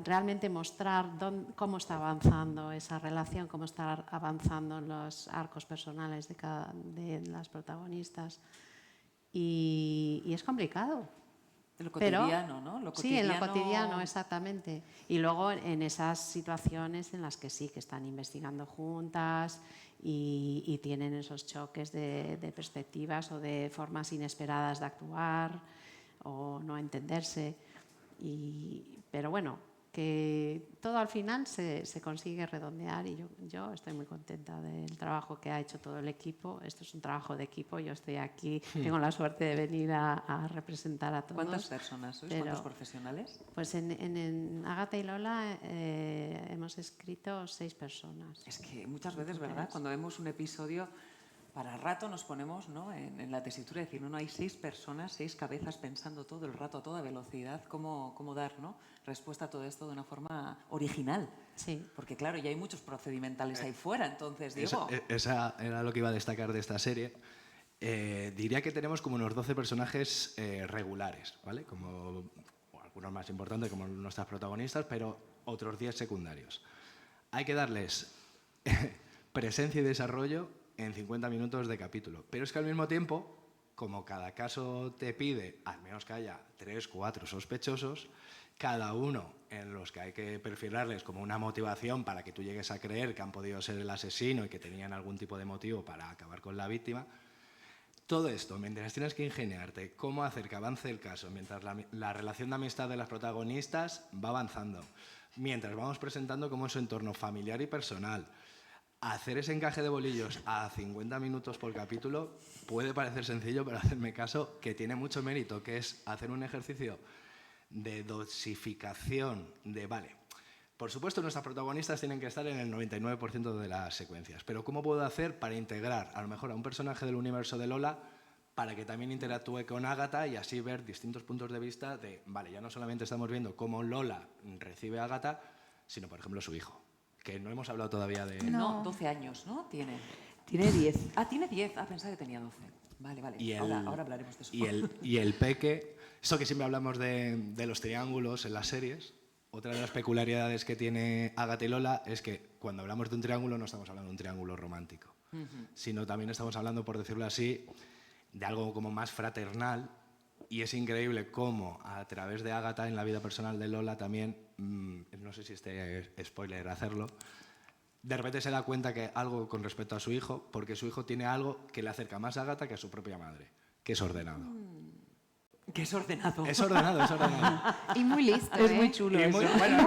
realmente mostrar cómo está avanzando esa relación, cómo está avanzando los arcos personales de las protagonistas. Y es complicado. Lo cotidiano, ¿no? Lo Sí, en lo cotidiano- cotidiano, exactamente. Y luego en esas situaciones en las que sí, que están investigando juntas y tienen esos choques de perspectivas o de formas inesperadas de actuar o no entenderse. Pero bueno, que todo al final se consigue redondear y yo estoy muy contenta del trabajo que ha hecho todo el equipo. Esto es un trabajo de equipo, yo estoy aquí, tengo la suerte de venir a representar a todos. ¿Cuántas personas sois? ¿Cuántos profesionales? Pues en Ágata y Lola hemos escrito 6 personas. Es que muchas veces, ¿verdad? Cuando vemos un episodio, para rato nos ponemos, ¿no?, en la tesitura de decir, no, hay 6 personas, 6 cabezas pensando todo el rato a toda velocidad cómo dar, ¿no?, respuesta a todo esto de una forma original. Sí. Porque claro, ya hay muchos procedimentales ahí fuera, entonces, Diego... Esa era lo que iba a destacar de esta serie. Diría que tenemos como unos 12 personajes regulares, ¿vale? Como algunos más importantes, como nuestras protagonistas, pero otros 10 secundarios. Hay que darles presencia y desarrollo en 50 minutos de capítulo. Pero es que al mismo tiempo, como cada caso te pide, al menos que haya 3, 4 sospechosos, cada uno en los que hay que perfilarles como una motivación para que tú llegues a creer que han podido ser el asesino y que tenían algún tipo de motivo para acabar con la víctima. Todo esto, mientras tienes que ingeniarte cómo hacer que avance el caso, mientras la relación de amistad de las protagonistas va avanzando, mientras vamos presentando cómo es su entorno familiar y personal, hacer ese encaje de bolillos a 50 minutos por capítulo puede parecer sencillo, pero hacerme caso que tiene mucho mérito, que es hacer un ejercicio de dosificación de, vale, por supuesto nuestras protagonistas tienen que estar en el 99% de las secuencias, pero ¿cómo puedo hacer para integrar a lo mejor a un personaje del universo de Lola para que también interactúe con Ágata y así ver distintos puntos de vista de, vale, ya no solamente estamos viendo cómo Lola recibe a Ágata, sino por ejemplo su hijo? Que no hemos hablado todavía de... No, 12 años, ¿no? Tiene. Tiene 10. Ah, tiene 10. Ah, pensaba que tenía 12. Vale, vale. Y Ahora hablaremos de eso. Y el peque, esto que siempre hablamos de los triángulos en las series, otra de las peculiaridades que tiene Ágata y Lola es que cuando hablamos de un triángulo no estamos hablando de un triángulo romántico, sino también estamos hablando, por decirlo así, de algo como más fraternal. Y es increíble cómo a través de Ágata en la vida personal de Lola también, no sé si este es spoiler hacerlo, de repente se da cuenta que algo con respecto a su hijo, porque su hijo tiene algo que le acerca más a Ágata que a su propia madre, que es ordenado. Que es ordenado. Es ordenado, es ordenado. Y muy listo, Es muy chulo Y, eso. Muy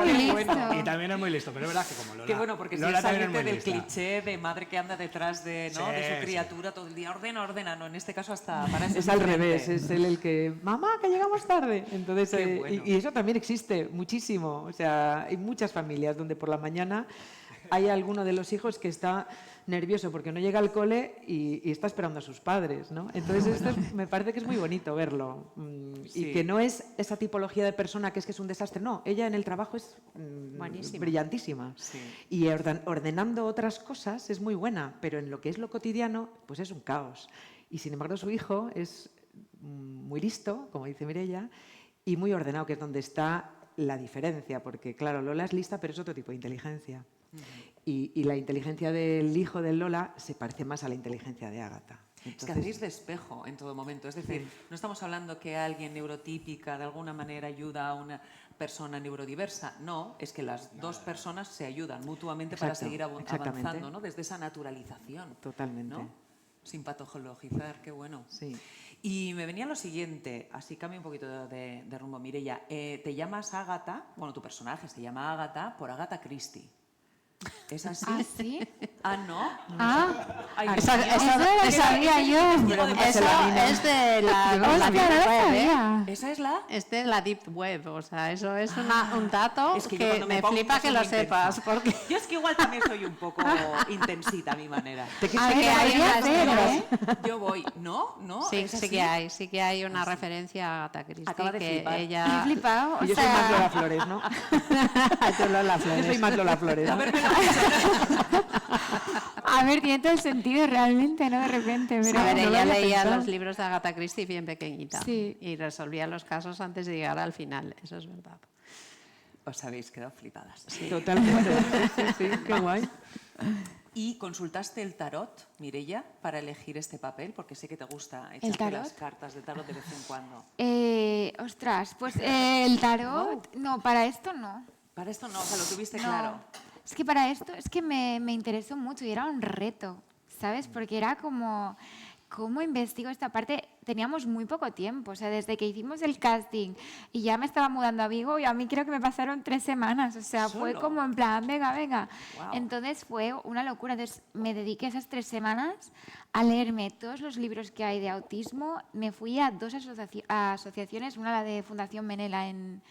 es listo. bueno. Y también es muy listo, pero es verdad que como Lola... Qué bueno, porque si Lola es también saliente muy del lista. cliché de madre que anda detrás de, ¿no?, Sí, de su sí. criatura todo el día, ordena, no, en este caso hasta para eso Es al diferente. revés, es él el que, mamá, que llegamos tarde. Entonces, Qué bueno. y eso también existe muchísimo. O sea, hay muchas familias donde por la mañana hay alguno de los hijos que está nervioso porque no llega al cole y está esperando a sus padres, ¿no? Entonces esto me parece que es muy bonito verlo. Sí. Y que no es esa tipología de persona que es un desastre, no, ella en el trabajo es Buenísima. brillantísima. Sí. Y ordenando otras cosas es muy buena, pero en lo que es lo cotidiano, pues es un caos. Y sin embargo su hijo es muy listo, como dice Mireia, y muy ordenado, que es donde está la diferencia, porque claro, Lola es lista, pero es otro tipo de inteligencia. Y la inteligencia del hijo de Lola se parece más a la inteligencia de Ágata. Es que hacéis de espejo en todo momento. Es decir, no estamos hablando que alguien neurotípica de alguna manera ayuda a una persona neurodiversa. No, es que las dos personas se ayudan mutuamente para Exacto, seguir exactamente. avanzando, ¿no? Desde esa naturalización. Totalmente. ¿No? Sin patologizar, qué bueno. Sí. Y me venía lo siguiente, así cambio un poquito de rumbo. Mireia, te llamas Ágata, bueno, tu personaje se llama Ágata por Agatha Christie. ¿Es así? ¿Ah, sí? Ah, ¿no? Ah, Ay, Esa- Dios mío. esa- eso era lo que esa- sabía yo. Eso es de la Hostia, Deep no lo Web, ¿eh? sabía. ¿Esa es la? Es de la Deep Web, o sea, eso es un dato Es que yo que cuando me pongo flipa que soy lo muy sepas, intensa. porque Yo es que igual también soy un poco intensita a mi manera. A sí ver, que hay podría unas ser, cosas. ¿eh? Yo voy, ¿no? ¿No? sí, ¿Es sí así? que hay una referencia a Agatha Acaba de Christie que flipar. Me he ella flipado. O Y yo soy más Lola sea, Flores, ¿no? Tú Lola Yo Flores. soy más Lola Flores. A ¿no? ver, me lo a ver, tiene todo el sentido realmente, ¿no? De repente, pero A ver, no lo ella había leía pensado. los libros de Agatha Christie bien pequeñita Sí. y resolvía los casos antes de llegar al final, eso es verdad. Os habéis quedado flipadas. Totalmente. Sí, sí, qué guay. ¿Y consultaste el tarot, Mireia, para elegir este papel? Porque sé que te gusta ¿El echarte tarot? las cartas de tarot de vez en cuando. Ostras, pues el tarot, no, para esto no. Para esto no, o sea, lo tuviste No. claro. Es que para esto es que me interesó mucho y era un reto, ¿sabes? Porque era como, ¿cómo investigo esta parte? Teníamos muy poco tiempo, o sea, desde que hicimos el casting y ya me estaba mudando a Vigo y a mí creo que me pasaron 3 semanas, o sea, fue ¿Solo? como en plan, venga, venga. Guau. Entonces fue una locura, entonces me dediqué esas 3 semanas a leerme todos los libros que hay de autismo, me fui a 2 asociaciones, una la de Fundación Menela en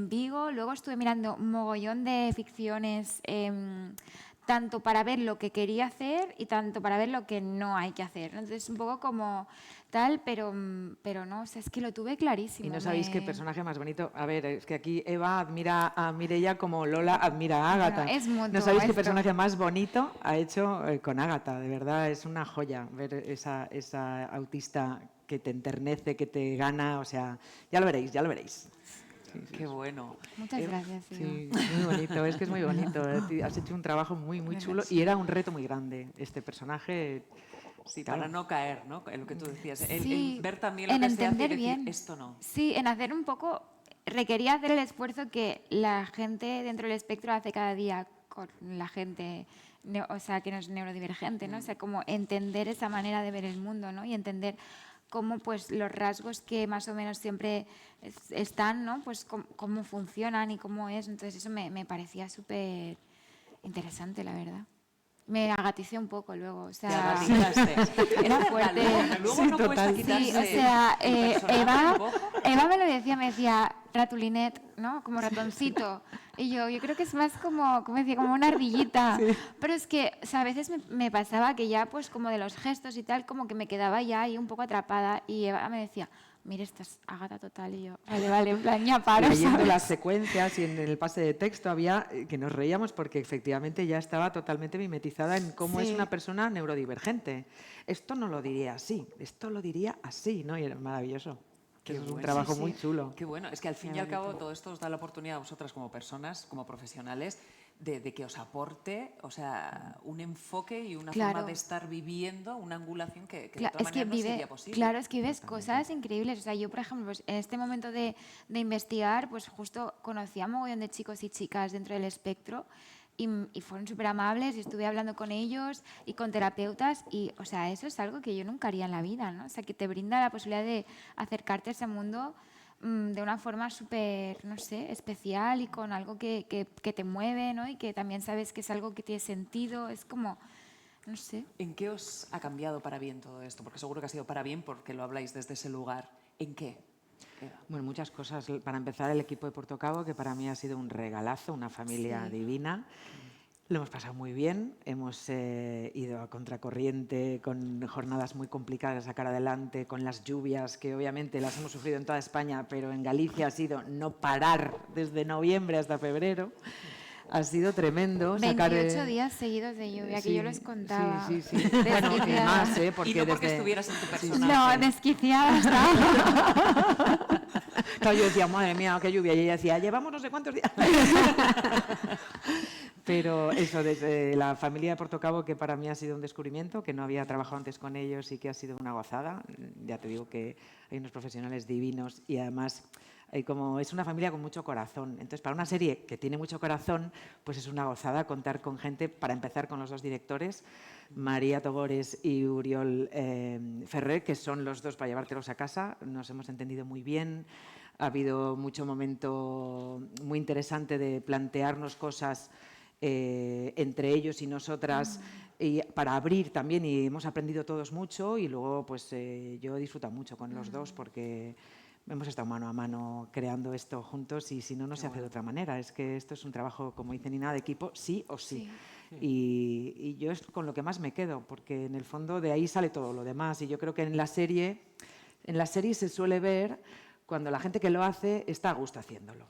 Vigo, luego estuve mirando un mogollón de ficciones, tanto para ver lo que quería hacer y tanto para ver lo que no hay que hacer. Entonces, un poco como tal, pero no, o sea, es que lo tuve clarísimo. Y no sabéis qué me- personaje más bonito. A ver, es que aquí Eva admira a Mireia como Lola admira a Ágata. Bueno, es mutuo no sabéis qué esto. personaje más bonito ha hecho con Ágata. De verdad, es una joya ver esa autista que te enternece, que te gana. O sea, ya lo veréis, ya lo veréis. Qué bueno. Muchas gracias. Ivo. Sí, muy bonito, es que es muy bonito. Has hecho un trabajo muy, muy chulo y era un reto muy grande. Este personaje. Sí, Claro. para no caer, ¿no? En lo que tú decías. Sí, El ver también lo en que se hace y entender decir, bien. esto no. Sí, en hacer un poco, requería hacer el esfuerzo que la gente dentro del espectro hace cada día con la gente, o sea, que no es neurodivergente, ¿no? O sea, como entender esa manera de ver el mundo, ¿no? Y entender cómo pues los rasgos que más o menos siempre están, ¿no? Pues cómo funcionan y cómo es. Entonces eso me parecía súper interesante, la verdad. Me agaticé un poco luego, o Te sea... agatizaste. Era Es verdad, fuerte. luego Sí, no cuesta total. quitarse Sí, o sea, el personaje Eva, un poco. Eva me lo decía, me decía ratulinet, ¿no? Como ratoncito. Y yo creo que es más como decía, como una ardillita. Pero es que, o sea, a veces me pasaba que ya, pues, como de los gestos y tal, como que me quedaba ya ahí un poco atrapada. Y Eva me decía, mira, estás Ágata total. Y yo, vale, en plan, ya paro, Leyendo ¿sabes? las secuencias y en el pase de texto había que nos reíamos porque efectivamente ya estaba totalmente mimetizada en cómo es Sí. una persona neurodivergente. Esto no lo diría así, esto lo diría así, ¿no? Y era maravilloso. Qué Eso es un bueno. trabajo Sí, sí. muy chulo. Qué bueno. Es que al fin y al cabo todo esto os da la oportunidad a vosotras como personas, como profesionales, de que os aporte, o sea, un enfoque y una Claro. forma de estar viviendo una angulación que de Cla- todas es que maneras no vive, sería posible. claro, es que vives cosas increíbles. O sea, yo, por ejemplo, pues, en este momento de investigar, pues justo conocí a un mogollón de chicos y chicas dentro del espectro y fueron súper amables y estuve hablando con ellos y con terapeutas y, o sea, eso es algo que yo nunca haría en la vida, ¿no? O sea, que te brinda la posibilidad de acercarte a ese mundo de una forma súper, no sé, especial y con algo que te mueve, ¿no? Y que también sabes que es algo que tiene sentido, es como, no sé. ¿En qué os ha cambiado para bien todo esto? Porque seguro que ha sido para bien porque lo habláis desde ese lugar. ¿En qué? Eva? Bueno, muchas cosas. Para empezar, el equipo de Puerto Cabo, que para mí ha sido un regalazo, una familia Sí. divina. Lo hemos pasado muy bien, hemos ido a contracorriente con jornadas muy complicadas a sacar adelante, con las lluvias que obviamente las hemos sufrido en toda España, pero en Galicia ha sido no parar desde noviembre hasta febrero. Ha sido tremendo. 28 días seguidos de lluvia, que yo les Sí, contaba. Sí, sí, sí. Bueno, y Desquiciada. más, porque Y no porque desde... estuvieras en tu Sí, personaje. No, desquiciada estaba. Claro, yo decía, madre mía, qué lluvia. Y ella decía, llevamos no sé cuántos días. Pero eso, desde la familia de Puerto Cabo, que para mí ha sido un descubrimiento, que no había trabajado antes con ellos y que ha sido una gozada. Ya te digo que hay unos profesionales divinos y además como es una familia con mucho corazón. Entonces, para una serie que tiene mucho corazón, pues es una gozada contar con gente, para empezar con los dos directores, María Togores y Uriol Ferrer, que son los dos para llevártelos a casa. Nos hemos entendido muy bien. Ha habido mucho momento muy interesante de plantearnos cosas entre ellos y nosotras, y para abrir también, y hemos aprendido todos mucho, y luego pues yo he disfrutado mucho con los dos porque hemos estado mano a mano creando esto juntos, y si no, no se hace de otra manera. Es que esto es un trabajo, como dice Nina, de equipo, sí o sí. Y yo es con lo que más me quedo, porque en el fondo de ahí sale todo lo demás, y yo creo que en la serie se suele ver cuando la gente que lo hace está a gusto haciéndolo.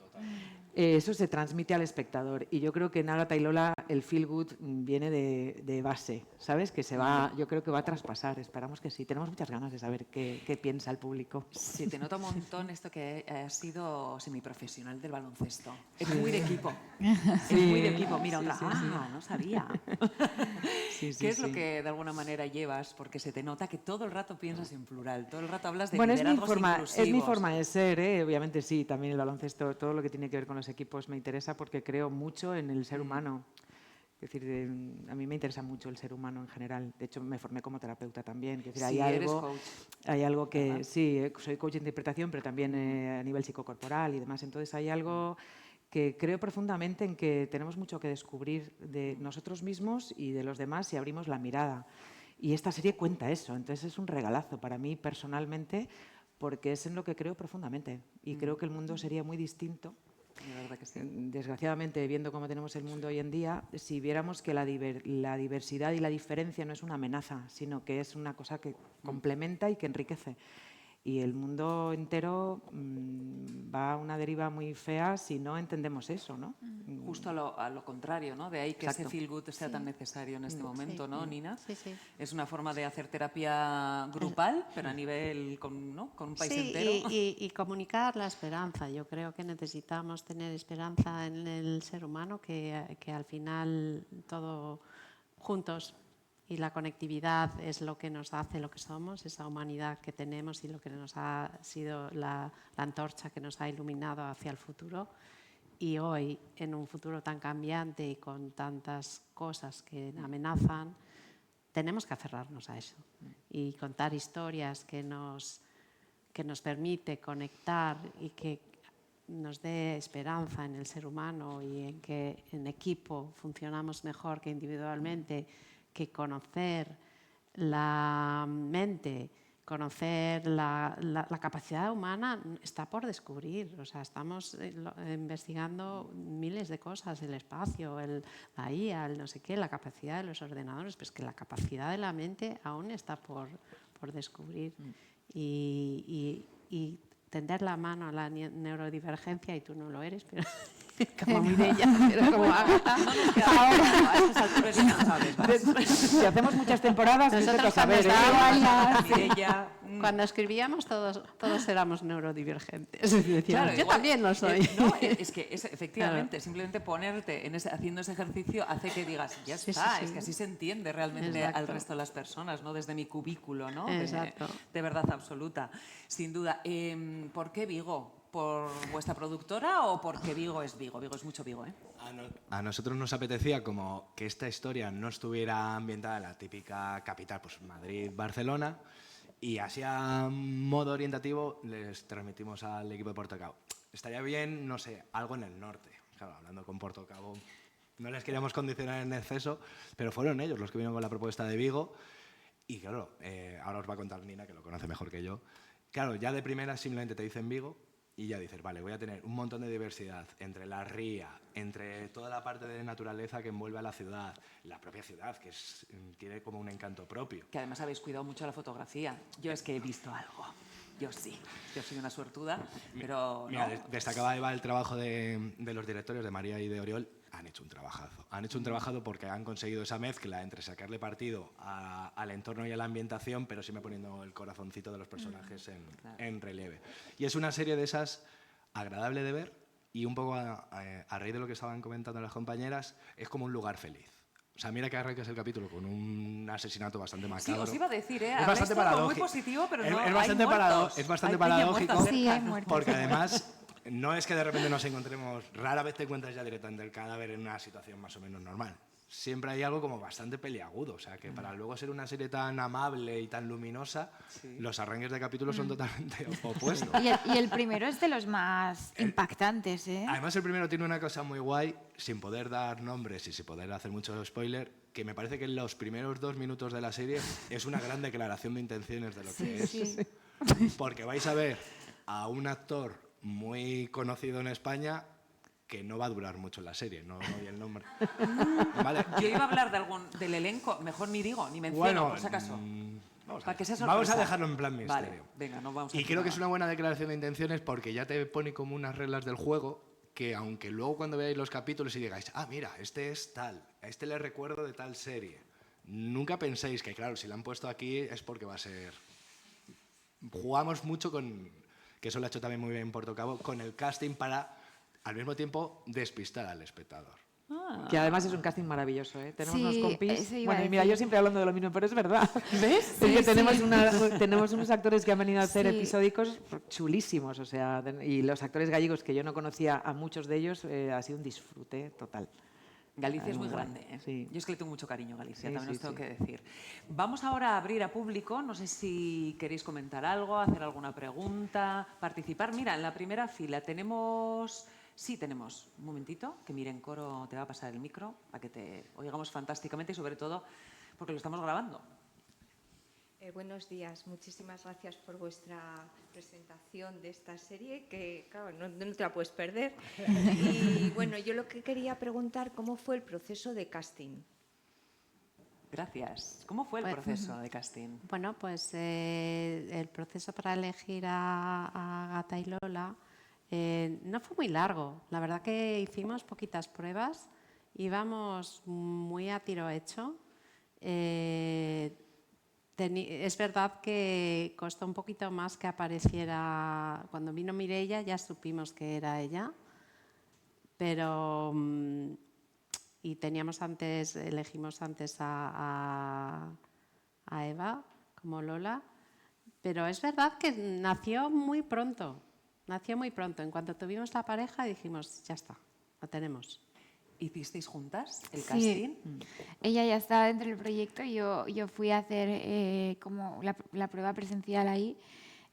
Eso se transmite al espectador, y yo creo que en Ágata y Lola el feel good viene de base, ¿sabes? Que yo creo que va a traspasar, esperamos que sí. Tenemos muchas ganas de saber qué piensa el público. Se te nota un montón esto que has sido semiprofesional del baloncesto. Es muy de equipo. Es muy de equipo. Mira, otra. No sabía. ¿Qué es lo que de alguna manera llevas? Porque se te nota que todo el rato piensas en plural, todo el rato hablas de liderazgos inclusivos. Es mi forma de ser, ¿eh? Obviamente sí, también el baloncesto, todo lo que tiene que ver con los equipos me interesa porque creo mucho en el ser humano. Es decir, a mí me interesa mucho el ser humano en general. De hecho, me formé como terapeuta también. Es decir, hay algo que... Sí, soy coach de interpretación, pero también a nivel psicocorporal y demás. Entonces, hay algo que creo profundamente en que tenemos mucho que descubrir de nosotros mismos y de los demás si abrimos la mirada. Y esta serie cuenta eso. Entonces, es un regalazo para mí personalmente porque es en lo que creo profundamente. Y creo que el mundo sería muy distinto. La verdad que sí. Desgraciadamente, viendo cómo tenemos el mundo hoy en día, si viéramos que la diversidad y la diferencia no es una amenaza, sino que es una cosa que complementa y que enriquece. Y el mundo entero va a una deriva muy fea si no entendemos eso, ¿no? Justo a lo contrario, ¿no? De ahí que Exacto. ese feel good sea tan necesario en este momento, ¿no, Nina? Sí, sí. Es una forma de hacer terapia grupal, pero a nivel con un país Sí, entero. y comunicar la esperanza. Yo creo que necesitamos tener esperanza en el ser humano, que al final todo juntos, y la conectividad es lo que nos hace lo que somos, esa humanidad que tenemos y lo que nos ha sido la antorcha que nos ha iluminado hacia el futuro. Y hoy, en un futuro tan cambiante y con tantas cosas que amenazan, tenemos que aferrarnos a eso y contar historias que nos permite conectar y que nos dé esperanza en el ser humano y en que en equipo funcionamos mejor que individualmente, que conocer la mente, conocer la capacidad humana está por descubrir. O sea, estamos investigando miles de cosas, el espacio, la IA, el no sé qué, la capacidad de los ordenadores, pues que la capacidad de la mente aún está por descubrir. Y tender la mano a la neurodivergencia, y tú no lo eres, pero como Mireia, pero como Ágata. Ahora, a estas alturas ya no sabes más. Si hacemos muchas temporadas, Nosotros saber, Mireia, cuando escribíamos todos éramos neurodivergentes. Decíamos, claro, yo igual, también lo soy. No, es que efectivamente, simplemente ponerte haciendo ese ejercicio hace que digas, ya Sí, está, sí, sí. es que así se entiende realmente Exacto. al resto de las personas, ¿no? Desde mi cubículo, ¿no? Exacto. De verdad absoluta, sin duda. ¿Por qué Vigo? ¿Por vuestra productora o porque Vigo es Vigo? Vigo es mucho Vigo, ¿eh? A nosotros nos apetecía como que esta historia no estuviera ambientada en la típica capital, pues Madrid, Barcelona, y así a modo orientativo les transmitimos al equipo de Portocabo. Estaría bien, no sé, algo en el norte. Claro, hablando con Portocabo, no les queríamos condicionar en exceso, pero fueron ellos los que vinieron con la propuesta de Vigo. Y claro, ahora os va a contar Nina, que lo conoce mejor que yo. Claro, ya de primera simplemente te dicen Vigo y ya dices, vale, voy a tener un montón de diversidad entre la ría, entre toda la parte de naturaleza que envuelve a la ciudad, la propia ciudad, que tiene como un encanto propio. Que además habéis cuidado mucho la fotografía. Yo es que he visto algo. Yo sí. Yo soy una suertuda, pero Mira, no. destacaba Eva el trabajo de los directores, de María y de Oriol. Han hecho un trabajazo. Han hecho un trabajo porque han conseguido esa mezcla entre sacarle partido al entorno y a la ambientación, pero siempre poniendo el corazoncito de los personajes en relieve. Y es una serie de esas agradable de ver y un poco a raíz de lo que estaban comentando las compañeras, es como un lugar feliz. O sea, mira que arrancas el capítulo con un asesinato bastante macabro. Sí, os iba a decir, ¿eh? Es bastante paradójico. Muy positivo, pero no es bastante hay muertos. es bastante Hay peña paradójico. muerta Sí, cerca, hay ¿no? muertos. Porque además no es que de repente nos encontremos, rara vez te encuentras ya directamente el cadáver en una situación más o menos normal. siempre hay algo como bastante peliagudo. O sea, que para luego ser una serie tan amable y tan luminosa, los arranques de capítulos son totalmente opuestos. Y el primero es de los más impactantes, ¿eh? Además, el primero tiene una cosa muy guay, sin poder dar nombres y sin poder hacer mucho spoiler, que me parece que en los primeros 2 minutos de la serie es una gran declaración de intenciones de lo que es. Sí. Porque vais a ver a un actor muy conocido en España que no va a durar mucho en la serie, no doy el nombre. ¿Vale? Yo iba a hablar del elenco, mejor ni digo, ni menciono, por si acaso. Para que sea Vamos a sorpresa. dejarlo en plan misterio. Vale, venga, no vamos a Y decir creo que nada. es una buena declaración de intenciones porque ya te pone como unas reglas del juego que aunque luego cuando veáis los capítulos y digáis, ah, mira, este es tal, a este le recuerdo de tal serie, nunca penséis que, claro, si la han puesto aquí es porque va a ser... Jugamos mucho con, que eso lo ha hecho también muy bien Portocabo, con el casting para, al mismo tiempo, despistar al espectador. Que además es un casting maravilloso, ¿eh? Tenemos Sí, unos compis... eso iba a Bueno, y mira, decir. yo siempre hablando de lo mismo, pero es verdad. ¿Ves? Es que Sí, tenemos, sí. tenemos unos actores que han venido a hacer Sí. episódicos chulísimos, o sea, y los actores gallegos que yo no conocía a muchos de ellos, ha sido un disfrute total. Galicia es muy Muy guay, grande, ¿eh? sí. Yo es que le tengo mucho cariño a Galicia, Sí, también sí, os tengo sí. que decir. Vamos ahora a abrir a público, no sé si queréis comentar algo, hacer alguna pregunta, participar. Mira, en la primera fila tenemos... Sí, tenemos. Un momentito, que Miren Coro te va a pasar el micro para que te oigamos fantásticamente y sobre todo porque lo estamos grabando. Buenos días, muchísimas gracias por vuestra presentación de esta serie, que claro, no te la puedes perder. Y bueno, yo lo que quería preguntar, ¿cómo fue el proceso de casting? Gracias. ¿Cómo fue el Pues, proceso de casting? Bueno, pues el proceso para elegir a Gata y Lola no fue muy largo. La verdad que hicimos poquitas pruebas, íbamos muy a tiro hecho. Es verdad que costó un poquito más que apareciera. Cuando vino Mireia ya supimos que era ella, pero y elegimos antes a Eva como Lola, pero es verdad que nació muy pronto. En cuanto tuvimos la pareja dijimos, ya está, la tenemos. ¿Hicisteis juntas el Sí. casting? Ella ya estaba dentro del proyecto y yo fui a hacer como la prueba presencial ahí.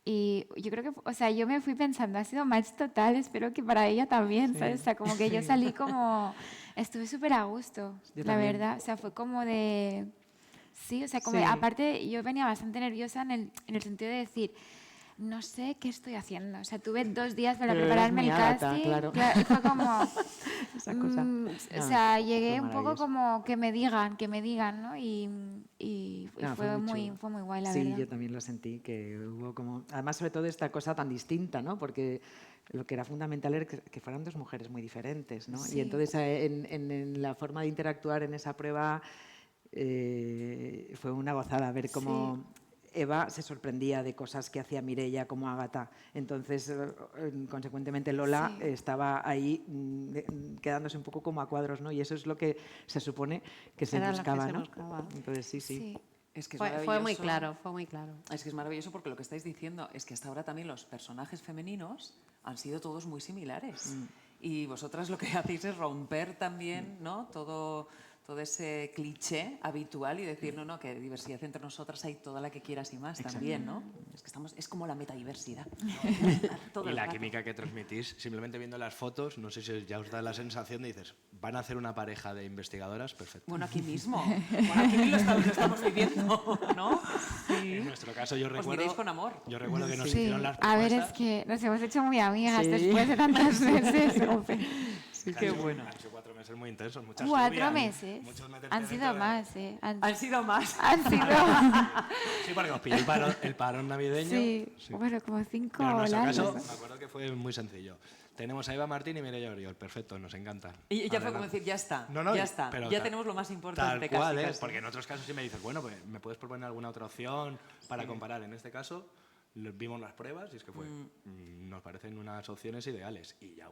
Y yo creo que, o sea, yo me fui pensando, ha sido match total, espero que para ella también, ¿sabes? O sea, como que yo salí como, estuve súper a gusto, Yo la también. verdad. O sea, fue como de, sí, o sea, como, Sí. aparte yo venía bastante nerviosa en el sentido de decir, no sé qué estoy haciendo. O sea, tuve 2 días para Pero eres prepararme muy el Ágata, casting. claro. Y fue como, Esa cosa. o No, sea, llegué fue un poco maravilloso. como que me digan, ¿no? Y No, fue muy chulo. guay, la sí, verdad. yo también lo sentí, que hubo como... Además, sobre todo esta cosa tan distinta, ¿no? Porque lo que era fundamental era que fueran 2 mujeres muy diferentes, ¿no? Sí. Y entonces en la forma de interactuar en esa prueba fue una gozada ver cómo... Eva se sorprendía de cosas que hacía Mireia como Ágata. Entonces, consecuentemente, Lola Sí. estaba ahí quedándose un poco como a cuadros, ¿no? Y eso es lo que se supone que se Era lo que buscaba, se ¿no? buscaba. Entonces, sí. Es que es Fue muy maravilloso. claro, fue muy claro. Es que es maravilloso porque lo que estáis diciendo es que hasta ahora también los personajes femeninos han sido todos muy similares. Y vosotras lo que hacéis es romper también, ¿no? todo ese cliché habitual y decir, no, que diversidad entre nosotras hay toda la que quieras y más también, ¿no? Es que es como la metadiversidad. Todo Y el la rato. química que transmitís, simplemente viendo las fotos, no sé si ya os da la sensación de dices, van a hacer una pareja de investigadoras, perfecto. Bueno, aquí mismo. Bueno, aquí lo estamos viviendo, ¿no? En nuestro caso yo Os recuerdo... miráis con amor. Yo recuerdo que nos Sí, hicieron las a ver, propuestas. es que nos hemos hecho muy amigas Sí. después de tantas veces. Jope. Qué bueno. Han sido 4 meses muy intensos, muchas 4 lluvias, meses. muchos meterte Han sido dentro de- más, ¿eh? Han sido más. Han sido... Sí, porque os pilló el parón navideño. Sí, bueno, como 5 Pero en nuestro caso, largos. me acuerdo que fue muy sencillo. Tenemos a Eva Martín y Mireia Oriol, perfecto, nos encanta. Y ya fue Adelante. como decir, ya está, No, ya está. pero Ya tal- tenemos lo más importante Tal cual, casi, ¿eh? casi. Porque en otros casos sí me dices, bueno, pues me puedes proponer alguna otra opción para comparar. En este caso, vimos las pruebas y es que fue, nos parecen unas opciones ideales. Y ya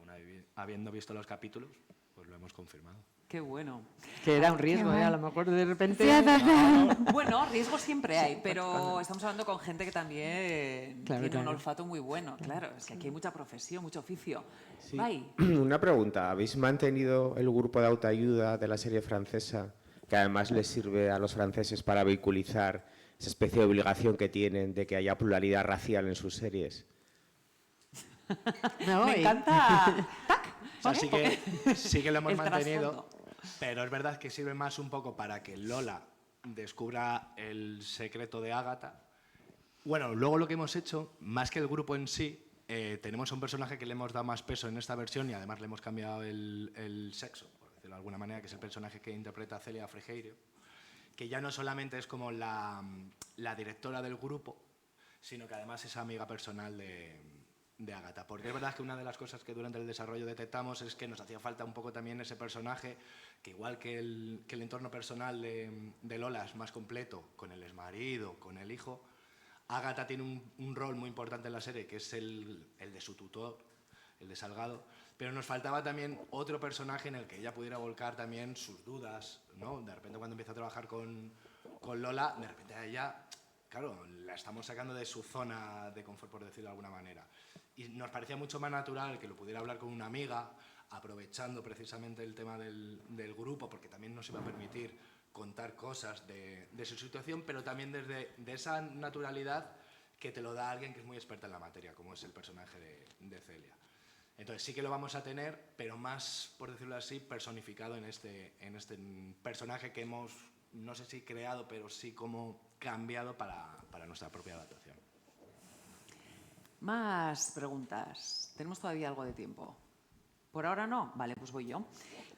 habiendo visto los capítulos, pues pues lo hemos confirmado. Qué bueno. Que era un riesgo, guay. a lo mejor de repente... Sí, total. Bueno, riesgos siempre hay, pero estamos hablando con gente que también Claro, tiene un claro. olfato muy bueno. Claro, es que aquí hay mucha profesión, mucho oficio. Sí. Vai. Una pregunta, ¿habéis mantenido el grupo de autoayuda de la serie francesa, que además les sirve a los franceses para vehiculizar esa especie de obligación que tienen de que haya pluralidad racial en sus series? Me encanta. ¡Tac! O sea, sí que lo hemos El mantenido, trasfondo. pero es verdad que sirve más un poco para que Lola descubra el secreto de Ágata. Bueno, luego lo que hemos hecho, más que el grupo en sí, tenemos un personaje que le hemos dado más peso en esta versión y además le hemos cambiado el sexo, por decirlo de alguna manera, que es el personaje que interpreta Celia Frigerio, que ya no solamente es como la directora del grupo, sino que además es amiga personal de Ágata. Porque es verdad que una de las cosas que durante el desarrollo detectamos es que nos hacía falta un poco también ese personaje, que igual que el entorno personal de Lola es más completo, con el exmarido, con el hijo, Ágata tiene un rol muy importante en la serie, que es el de su tutor, el de Salgado, pero nos faltaba también otro personaje en el que ella pudiera volcar también sus dudas, ¿no? De repente cuando empieza a trabajar con Lola, de repente a ella, claro, la estamos sacando de su zona de confort, por decirlo de alguna manera. Y nos parecía mucho más natural que lo pudiera hablar con una amiga, aprovechando precisamente el tema del grupo, porque también nos iba a permitir contar cosas de su situación, pero también desde de esa naturalidad que te lo da alguien que es muy experta en la materia, como es el personaje de Celia. Entonces sí que lo vamos a tener, pero más, por decirlo así, personificado en este personaje que hemos, no sé si creado, pero sí como cambiado para nuestra propia adaptación. Más preguntas. Tenemos todavía algo de tiempo. ¿Por ahora no? Vale, pues voy yo.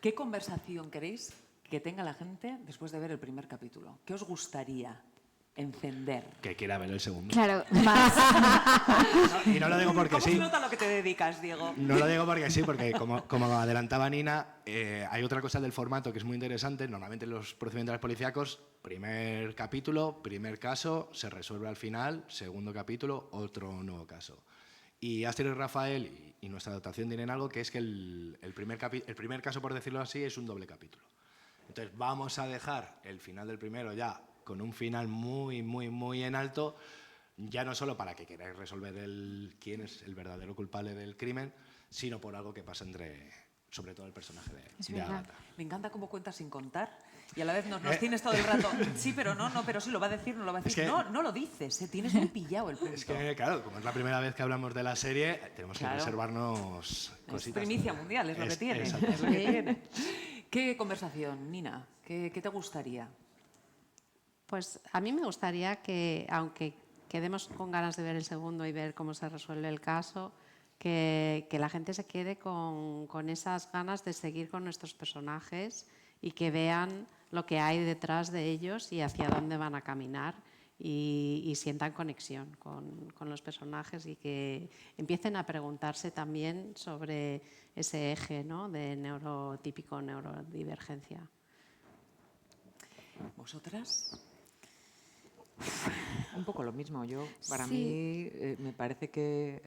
¿Qué conversación queréis que tenga la gente después de ver el primer capítulo? ¿Qué os gustaría encender? Que quiera ver el segundo. Claro, más. Y no lo digo porque ¿Cómo sí. se nota lo que te dedicas, Diego? No lo digo porque sí, porque como adelantaba Nina, hay otra cosa del formato que es muy interesante. Normalmente en los procedimientos policíacos, primer capítulo, primer caso, se resuelve al final, segundo capítulo, otro nuevo caso. Y Astrid y Rafael y nuestra adaptación tienen algo que es que el primer caso, por decirlo así, es un doble capítulo. Entonces vamos a dejar el final del primero ya con un final muy, muy, muy en alto, ya no solo para que queráis resolver quién es el verdadero culpable del crimen, sino por algo que pasa sobre todo el personaje Es de verdad. Ágata. Me encanta cómo cuentas sin contar y a la vez nos tienes todo el rato. Sí, pero no, pero sí, lo va a decir, no lo va a decir. Es que- No lo dices, tienes muy pillado el punto. Es que, claro, como es la primera vez que hablamos de la serie, tenemos que Claro. reservarnos Es cositas. primicia mundial, es lo que tiene. exacto. Es lo que tiene. ¿Qué conversación, Nina? ¿Qué te gustaría? Pues a mí me gustaría que, aunque quedemos con ganas de ver el segundo y ver cómo se resuelve el caso, que la gente se quede con esas ganas de seguir con nuestros personajes y que vean lo que hay detrás de ellos y hacia dónde van a caminar y sientan conexión con los personajes y que empiecen a preguntarse también sobre ese eje, ¿no?, de neurotípico, neurodivergencia. ¿Vosotras? Un poco lo mismo. Para Sí. mí me parece que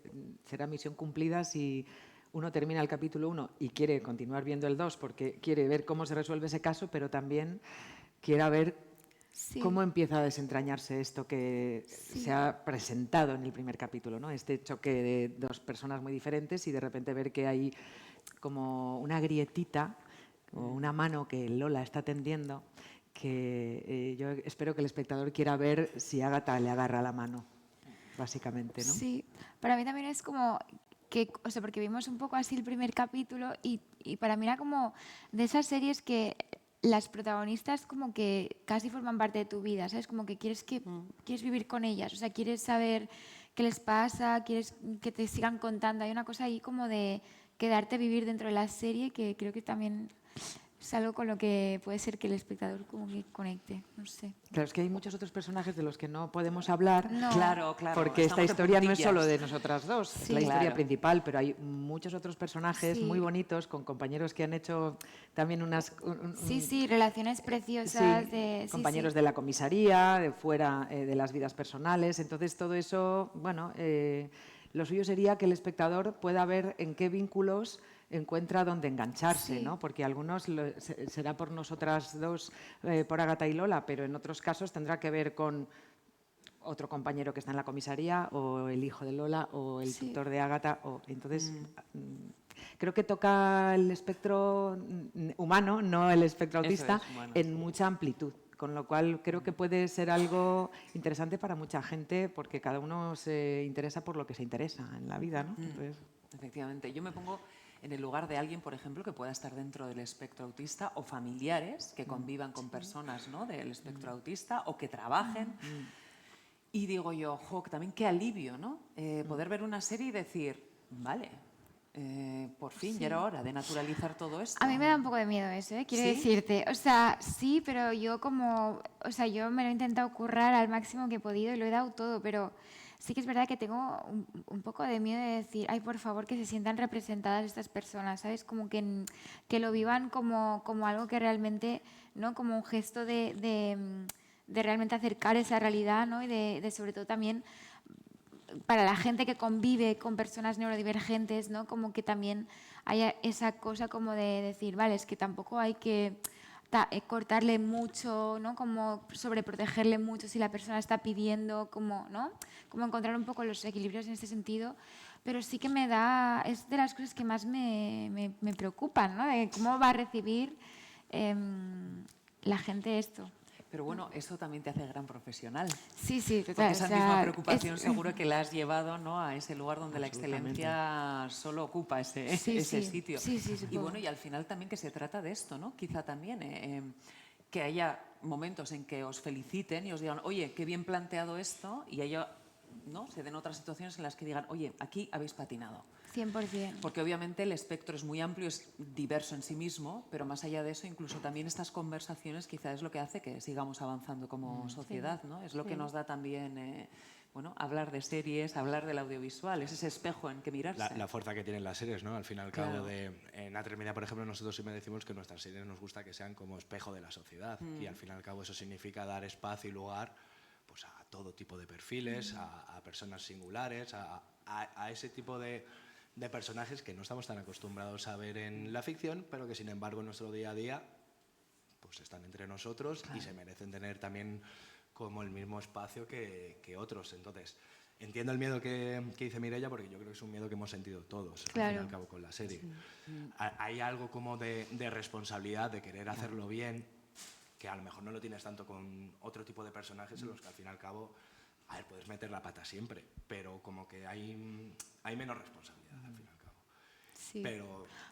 será misión cumplida si uno termina el capítulo 1 y quiere continuar viendo el 2 porque quiere ver cómo se resuelve ese caso, pero también quiera ver Sí. cómo empieza a desentrañarse esto que se ha presentado en el primer capítulo, ¿no? Este choque de dos personas muy diferentes y de repente ver que hay como una grietita o una mano que Lola está tendiendo que yo espero que el espectador quiera ver si Ágata le agarra la mano, básicamente, ¿no? Sí, para mí también es como que, o sea, porque vimos un poco así el primer capítulo y para mí era como de esas series que las protagonistas como que casi forman parte de tu vida, ¿sabes? Como que quieres vivir con ellas, o sea, quieres saber qué les pasa, quieres que te sigan contando. Hay una cosa ahí como de quedarte vivir dentro de la serie que creo que también es algo con lo que puede ser que el espectador como que conecte, no sé. Claro, es que hay muchos otros personajes de los que no podemos hablar. No. Claro. Porque esta estamos de historia no es puntillas. solo de nosotras dos, es Sí. la historia Claro. principal, pero hay muchos otros personajes Sí. muy bonitos con compañeros que han hecho también unas... Sí, relaciones preciosas Sí, de... compañeros de la comisaría, de fuera de las vidas personales. Entonces, todo eso, bueno, lo suyo sería que el espectador pueda ver en qué vínculos encuentra dónde engancharse, Sí. ¿no? Porque algunos será por nosotras dos, por Ágata y Lola, pero en otros casos tendrá que ver con otro compañero que está en la comisaría, o el hijo de Lola, o el Sí. tutor de Ágata. Entonces, creo que toca el espectro humano, no el espectro Eso autista, es, humano. en mucha amplitud. Con lo cual creo que puede ser algo interesante para mucha gente, porque cada uno se interesa por lo que se interesa en la vida, ¿no? Entonces, Efectivamente. Yo me pongo en el lugar de alguien, por ejemplo, que pueda estar dentro del espectro autista, o familiares que convivan con personas, ¿no?, del espectro autista, o que trabajen. Y digo yo, jo, que también qué alivio, ¿no? Poder ver una serie y decir, vale, por fin, ya era hora de naturalizar todo esto. A mí me da un poco de miedo eso, quiero ¿Sí? decirte. O sea, sí, pero yo yo me lo he intentado currar al máximo que he podido y lo he dado todo, pero sí que es verdad que tengo un poco de miedo de decir, ay, por favor, que se sientan representadas estas personas, ¿sabes? Como que lo vivan como algo que realmente, ¿no? Como un gesto de realmente acercar esa realidad, ¿no? Y de sobre todo también para la gente que convive con personas neurodivergentes, ¿no? Como que también haya esa cosa como de decir, vale, es que tampoco hay que cortarle mucho, ¿no? Como sobreprotegerle mucho si la persona está pidiendo, como, ¿no? Como encontrar un poco los equilibrios en este sentido, pero sí que es de las cosas que más me preocupan, ¿no? De cómo va a recibir la gente esto. Pero bueno, eso también te hace gran profesional. Sí, sí, Porque total. esa o sea, misma preocupación es- seguro que la has llevado, ¿no?, a ese lugar donde la Absolutamente. excelencia solo ocupa ese, Sí, ese sí. sitio. Sí, sí, y supongo. bueno, y al final también que se trata de esto, ¿no? Quizá también que haya momentos en que os feliciten y os digan, oye, qué bien planteado esto, y haya, ¿no?, se den otras situaciones en las que digan, oye, aquí habéis patinado. 100%. Porque obviamente el espectro es muy amplio, es diverso en sí mismo, pero más allá de eso, incluso también estas conversaciones quizá es lo que hace que sigamos avanzando como sociedad, ¿no? Es lo que nos da también, bueno, hablar de series, hablar del audiovisual, es ese espejo en que mirarse. La fuerza que tienen las series, ¿no? Al fin y al Claro. cabo, en Atremedia, por ejemplo, nosotros siempre decimos que nuestras series nos gusta que sean como espejo de la sociedad. Y al fin y al cabo eso significa dar espacio y lugar, pues, a todo tipo de perfiles, a personas singulares, a ese tipo de personajes que no estamos tan acostumbrados a ver en la ficción, pero que sin embargo en nuestro día a día pues están entre nosotros y se merecen tener también como el mismo espacio que otros. Entonces, entiendo el miedo que dice Mireia, porque yo creo que es un miedo que hemos sentido todos, al fin y Claro. al cabo, con la serie. Hay algo como de responsabilidad, de querer hacerlo bien, que a lo mejor no lo tienes tanto con otro tipo de personajes en los que al fin y al cabo, a ver, puedes meter la pata siempre, pero como que hay menos responsabilidad al fin y al cabo. Sí.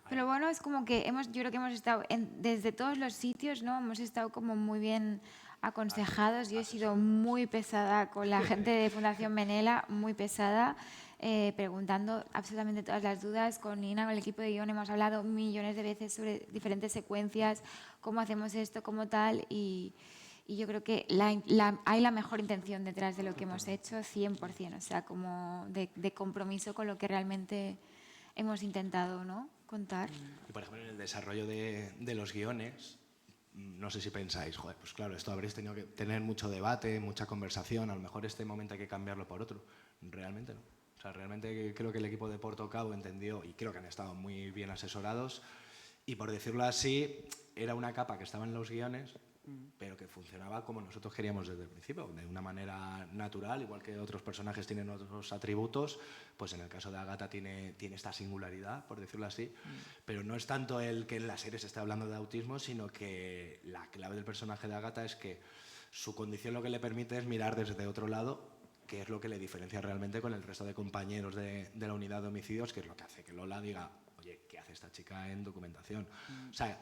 Pero Bueno, es como que yo creo que hemos estado desde todos los sitios, ¿no? Hemos estado como muy bien aconsejados. Yo he sido muy pesada con la gente de Fundación Menela, muy pesada, preguntando absolutamente todas las dudas. Con Nina, con el equipo de guión, hemos hablado millones de veces sobre diferentes secuencias, cómo hacemos esto, cómo tal, y yo creo que hay la mejor intención detrás de lo que hemos hecho, 100%, o sea, como de compromiso con lo que realmente hemos intentado, ¿no?, contar. Y por ejemplo, en el desarrollo de los guiones, no sé si pensáis, joder, pues claro, esto habréis tenido que tener mucho debate, mucha conversación, a lo mejor este momento hay que cambiarlo por otro. Realmente no. O sea, realmente creo que el equipo de Porto Cabo entendió, y creo que han estado muy bien asesorados, y por decirlo así, era una capa que estaba en los guiones, pero que funcionaba como nosotros queríamos desde el principio, de una manera natural, igual que otros personajes tienen otros atributos, pues en el caso de Ágata tiene esta singularidad, por decirlo así, pero no es tanto el que en la serie se esté hablando de autismo, sino que la clave del personaje de Ágata es que su condición lo que le permite es mirar desde otro lado, que es lo que le diferencia realmente con el resto de compañeros de la unidad de homicidios, que es lo que hace que Lola diga, oye, ¿qué hace esta chica en documentación? O sea,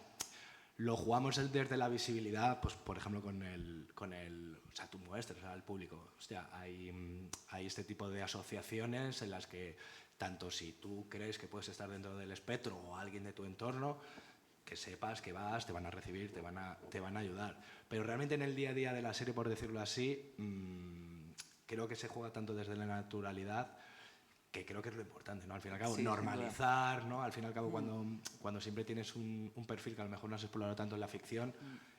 lo jugamos desde la visibilidad, pues por ejemplo con el o sea, tú muestras al público, hostia, hay este tipo de asociaciones en las que tanto si tú crees que puedes estar dentro del espectro o alguien de tu entorno, que sepas que vas, te van a recibir, te van a ayudar. Pero realmente en el día a día de la serie, por decirlo así, creo que se juega tanto desde la naturalidad, que creo que es lo importante, ¿no? Al fin y al cabo, Sí, normalizar, ¿no? Al fin y al cabo, cuando siempre tienes un perfil que a lo mejor no has explorado tanto en la ficción,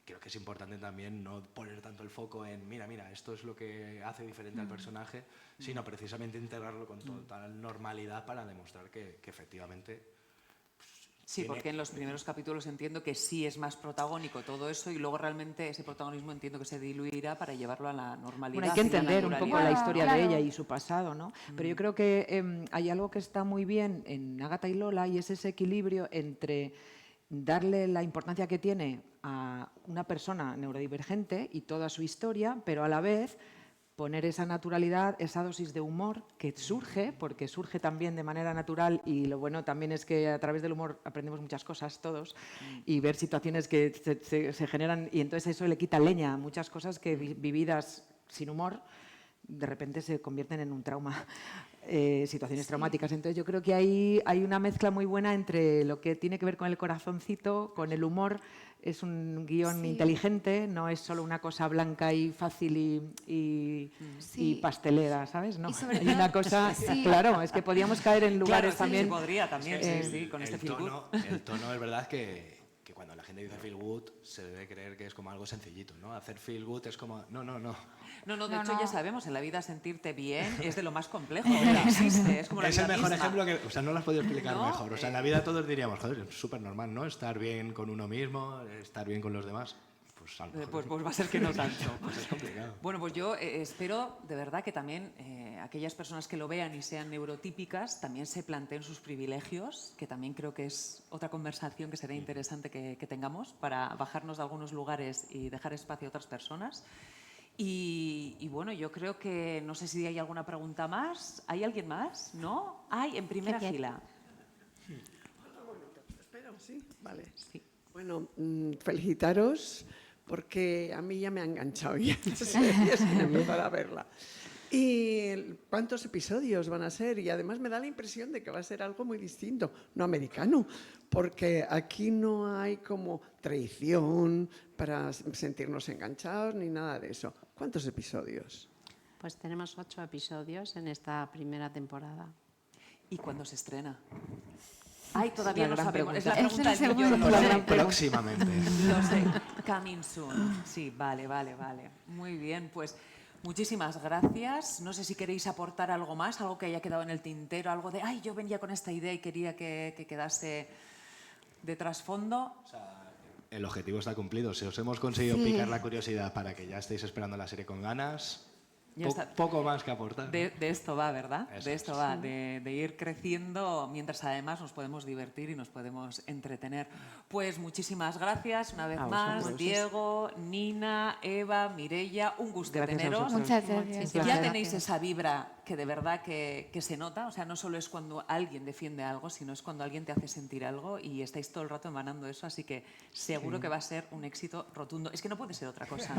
creo que es importante también no poner tanto el foco en, mira, esto es lo que hace diferente al personaje, sino precisamente integrarlo con total normalidad para demostrar que efectivamente Sí, porque en los primeros capítulos entiendo que sí es más protagónico todo eso y luego realmente ese protagonismo entiendo que se diluirá para llevarlo a la normalidad. Bueno, hay que y la entender un poco naturalidad. la historia Claro. de ella y su pasado, ¿no? Pero yo creo que hay algo que está muy bien en Ágata y Lola y es ese equilibrio entre darle la importancia que tiene a una persona neurodivergente y toda su historia, pero a la vez poner esa naturalidad, esa dosis de humor que surge, porque surge también de manera natural y lo bueno también es que a través del humor aprendemos muchas cosas todos y ver situaciones que se generan y entonces eso le quita leña a muchas cosas que vividas sin humor de repente se convierten en un trauma, situaciones traumáticas. Entonces yo creo que ahí hay una mezcla muy buena entre lo que tiene que ver con el corazoncito, con el humor. Es un guión Sí. inteligente, no es solo una cosa blanca y fácil y Sí. pastelera, ¿sabes? No, Y sobre hay todo- una cosa, Sí. claro, es que podíamos caer en lugares Claro, sí, también. se podría también, sí, con este feel good. El tono es verdad que cuando la gente dice feel good se debe creer que es como algo sencillito, ¿no? Hacer feel good es como, no. No, de No, hecho no. ya sabemos, en la vida sentirte bien es de lo más complejo que existe. Es como la Es el vida mejor misma. ejemplo que, o sea, no lo has podido explicar ¿No? mejor. O sea, en la vida todos diríamos, joder, es súper normal, ¿no? Estar bien con uno mismo, estar bien con los demás. Pues a lo mejor Pues va a ser que no tanto. pues es complicado. Bueno, pues yo espero de verdad que también aquellas personas que lo vean y sean neurotípicas también se planteen sus privilegios, que también creo que es otra conversación que será interesante que tengamos para bajarnos de algunos lugares y dejar espacio a otras personas. Y bueno, yo creo que no sé si hay alguna pregunta más. ¿Hay alguien más? ¿No? Hay en primera ¿Qué fila. Espera, sí, vale. Sí. Bueno, felicitaros porque a mí ya me ha enganchado ya la serie sin empezar a verla. ¿Y cuántos episodios van a ser? Y además me da la impresión de que va a ser algo muy distinto, no americano, porque aquí no hay como traición para sentirnos enganchados ni nada de eso. ¿Cuántos episodios? Pues tenemos 8 episodios en esta primera temporada. ¿Y cuándo se estrena? Ay, todavía La no gran sabemos. Es pregunta. la Esa pregunta es del la millón. segunda. Lo sé. Próximamente. Lo sé. Coming soon. Sí, vale. Muy bien, pues muchísimas gracias. No sé si queréis aportar algo más, algo que haya quedado en el tintero, algo de, ay, yo venía con esta idea y quería que quedase de trasfondo. El objetivo está cumplido. Si os hemos conseguido Sí. picar la curiosidad para que ya estéis esperando la serie con ganas, Ya está. poco más que aportar. De esto va, ¿verdad? Eso De esto es. va, de ir creciendo mientras además nos podemos divertir y nos podemos entretener. Pues muchísimas gracias una vez A más, vosotros. Diego, Nina, Eva, Mireia, un gusto Gracias a teneros. vosotros. Muchas gracias. Un Ya placer. tenéis esa vibra que de verdad que se nota, o sea, no solo es cuando alguien defiende algo, sino es cuando alguien te hace sentir algo y estáis todo el rato emanando eso, así que seguro que va a ser un éxito rotundo. Es que no puede ser otra cosa.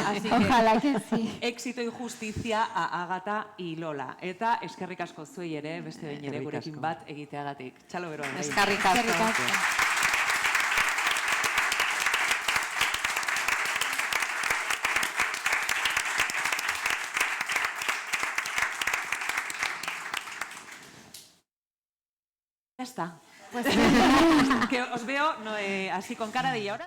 Así que Ojalá que sí. éxito y justicia a Ágata y Lola. Eta eskerrik asko zuei ere, beste behin ere Eskerrik gurekin asko. bat egiteagatik. Txalo bero. bai. Eskerrik asko. Eskerrik asko. Ya está. Pues que os veo así con cara de ¿y ahora?